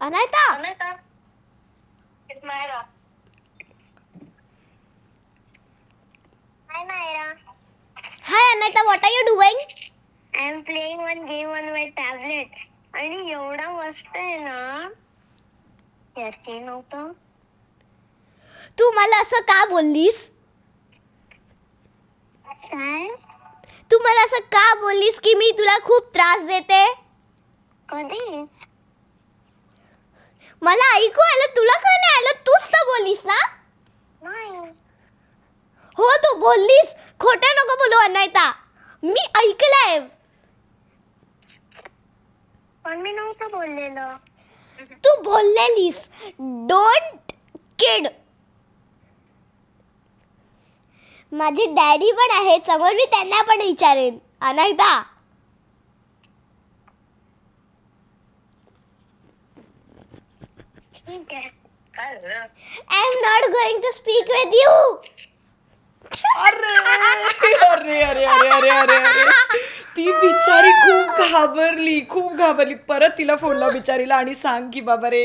Anaita. It's Myra. Hi, Myra. Hi Anita, what are you doing? I'm playing one game on my tablet. आणि एवढा मस्त आहे ना. यार ते नव्हतं. तू मला असं का बोललीस. काय तू मला असं का बोललीस की मी तुला खूप त्रास देते. कधी मला ऐकू आलं तुला का नाही आलं. तूच तर बोललीस ना. नाही. हो तू बोललीस. खोटं नको बोलू अनैता. मी ऐकलंय. पण मी नव्हतं बोललेलं. तू बोललेलीस. डोंट किड. माझे डॅडी पण आहेत समोर. मी त्यांना पण विचारेन. अनैता ठीक आहे. I am not going to speak with you. अरे अरे अरे अरे अरे अरे अरे ती बिचारी खूप घाबरली. परत तिला फोन लाव बिचारीला आणि सांग की बाबा रे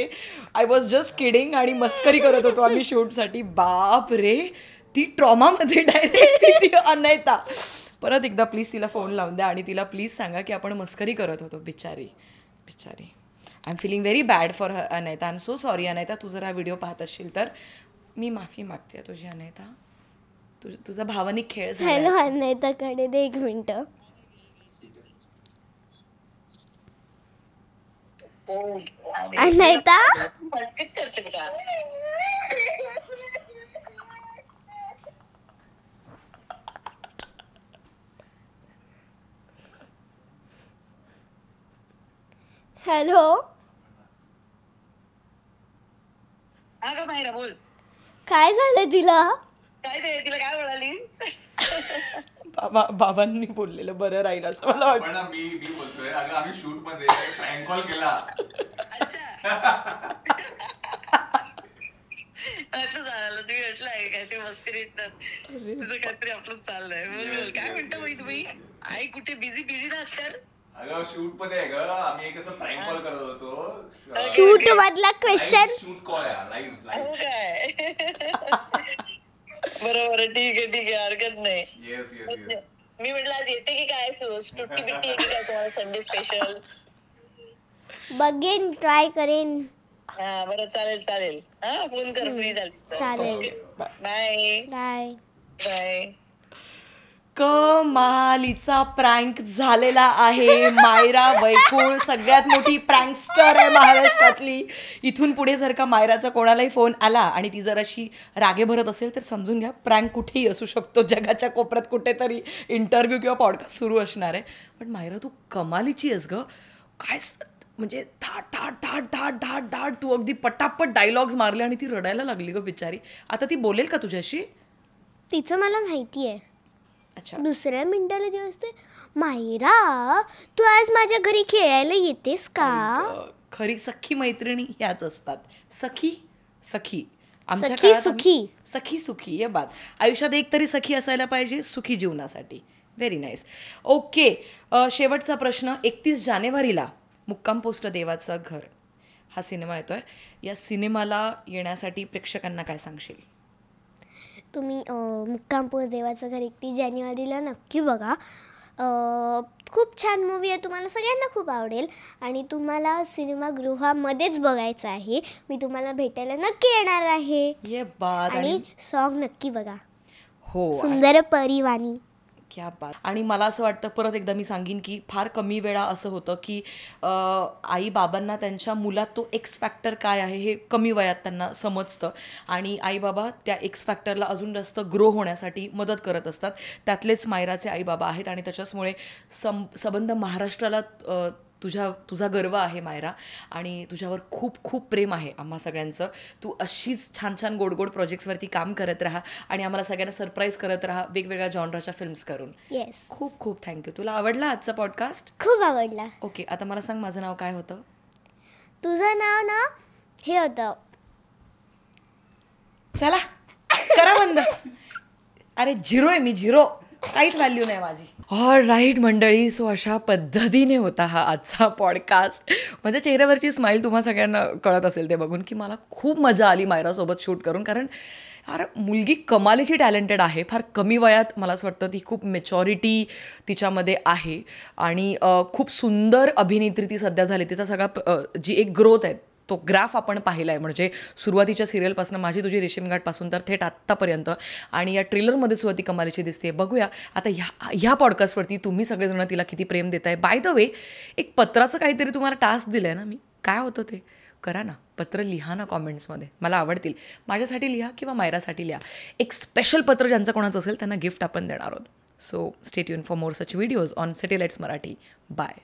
आय वॉज जस्ट किडिंग आणि मस्करी करत होतो आम्ही शूटसाठी. बाप रे ती ट्रॉमामध्ये डायरेक्ट ती अनैता. परत एकदा प्लीज तिला फोन लावून द्या आणि तिला प्लीज सांगा की आपण मस्करी करत होतो. बिचारी I am feeling very bad for Anaita. I am so sorry Anaita. तू जर हा व्हिडिओ पाहत असशील तर मी माफी मागते तुझी अनैता. तुझा भावनिक खेळ झाला. हॅलो अनैताकडे दे 1 मिनिट. अनैता हॅलो. अगं माहिरा बोल. काय झालं तिला. काय ते तिला काय म्हणाली. बाबांनी बोललेलं बरं राहील असं मला वाटतं. पण मी बोलतोय अगं आम्ही शूट मध्ये प्रँक कॉल केला. असं झालं तुम्ही म्हटलं आहे काय ते मस्करी तुझं काहीतरी आपलं चाललंय. बोल काय म्हणता बाई तुम्ही. आई कुठे बिझी नसतात. अगं शूट मध्ये आहे ग. आम्ही एक असं प्रँक कॉल करत होतो. शूट मधला क्वेश्चन. शूट कॉल आहे लाईव्ह. काय बरोबर ठीक आहे हरकत नाही. येस. मी म्हटलं आज येते की काय सुट्टी बिट्टी आहे की काय तुम्हाला संडे स्पेशल. बघेन ट्राय करेन. हा बरं चालेल हा फोन कर फ्री झाली चालेल. Bye bye. बाय. कमालीचा प्रँक झालेला आहे. मायरा वैकुळ सगळ्यात मोठी प्रँकस्टर आहे महाराष्ट्रातली. इथून पुढे जर का मायराचा कोणालाही फोन आला आणि ती जर अशी रागे भरत असेल तर समजून घ्या प्रँक कुठेही असू शकतो. जगाच्या कोपऱ्यात कुठेतरी इंटरव्ह्यू किंवा पॉडकास्ट सुरू असणार आहे. पण मायरा तू कमालीची आहेस ग. काय म्हणजे धाड धाड धाड धाड धाड धाड तू अगदी पटापट डायलॉग्स मारले आणि ती रडायला लागली ग बिचारी. आता ती बोलेल का तुझ्याशी? तिचं मला माहिती आहे. अच्छा दुसऱ्या मिनिटाला जे असते, मायरा तू आज माझ्या घरी खेळायला येतेस का? खरी सखी मैत्रिणी ह्याच असतात. सखी सखी सखी सुखी. सखी सुखी हे बात. आयुष्यात एक तरी सखी असायला पाहिजे सुखी जीवनासाठी. Very nice. ओके, शेवटचा प्रश्न. 31 जानेवारीला मुक्काम पोस्ट देवाचं घर हा सिनेमा येतोय. या सिनेमाला येण्यासाठी प्रेक्षकांना काय सांगशील? तुम्ही मुक्काम पोस्ट देवाचं घर 31 जानेवारीला नक्की बघा. खूप छान मूवी आहे. तुम्हाला सगळ्यांना खूप आवडेल आणि तुम्हाला सिनेमागृहामध्येच बघायचं आहे. मी तुम्हाला भेटायला नक्की येणार आहे. ये बात. आणि सॉन्ग नक्की बघा. हो, सुंदर परिवाणी. क्या बात. आणि मला असं वाटतं परत एकदा मी सांगीन की फार कमी वेळा असं होतं की आई बाबांना त्यांच्या मुलात तो एक्स फॅक्टर काय आहे हे कमी वयात त्यांना समजतं आणि आई बाबा त्या एक्स फॅक्टरला अजून जास्त ग्रो होण्यासाठी मदत करत असतात. त्यातलेच मायराचे आई बाबा आहेत आणि त्याच्याचमुळे संबंध महाराष्ट्राला तुझा गर्व आहे मायरा आणि तुझ्यावर खूप खूप प्रेम आहे आम्हा सगळ्यांचं. तू अशीच छान छान गोड गोड प्रोजेक्ट्सवरती काम करत राहा आणि आम्हाला सगळ्यांना सरप्राईज करत राहा वेगवेगळ्या जॉनराच्या फिल्म्स करून. येस. खूप खूप थँक्यू. तुला आवडला आजचा पॉडकास्ट? खूप आवडला. ओके, आता मला सांग माझं नाव काय होतं? तुझं नाव ना हे होतं. चला करा बंद. अरे 0 आहे मी, 0. काहीच व्हॅल्यू नाही माझी. ऑल राईट मंडळी, सो अशा पद्धतीने होता हा आजचा पॉडकास्ट. माझ्या चेहऱ्यावरची स्माईल तुम्हा सगळ्यांना कळत असेल ते बघून की मला खूप मजा आली मायरासोबत शूट करून. कारण यार मुलगी कमालीची टॅलेंटेड आहे. फार कमी वयात मला असं वाटतं ती खूप मॅच्युरिटी तिच्यामध्ये आहे आणि खूप सुंदर अभिनेत्री ती सध्या झाली. तिचा सगळा जी एक ग्रोथ आहे तो ग्राफ आपण पाहिला आहे. म्हणजे सुरुवातीच्या सिरियलपासून माझी तुझी रेशीमगाठपासून तर थेट आत्तापर्यंत. आणि या ट्रेलरमध्ये सुद्धा ती कमालीची दिसते. बघूया आता ह्या पॉडकास्टवरती तुम्ही सगळेजण तिला किती प्रेम देताय. बाय द वे, एक पत्राचं काहीतरी तुम्हाला टास्क दिलं आहे ना मी, काय होतं ते करा ना. पत्र लिहा ना कॉमेंट्समध्ये, मला आवडतील. माझ्यासाठी लिहा किंवा मायरासाठी लिहा. एक स्पेशल पत्र ज्यांचं कोणाचं असेल त्यांना गिफ्ट आपण देणार आहोत. So stay tune for more such videos on satellites Marathi. Bye.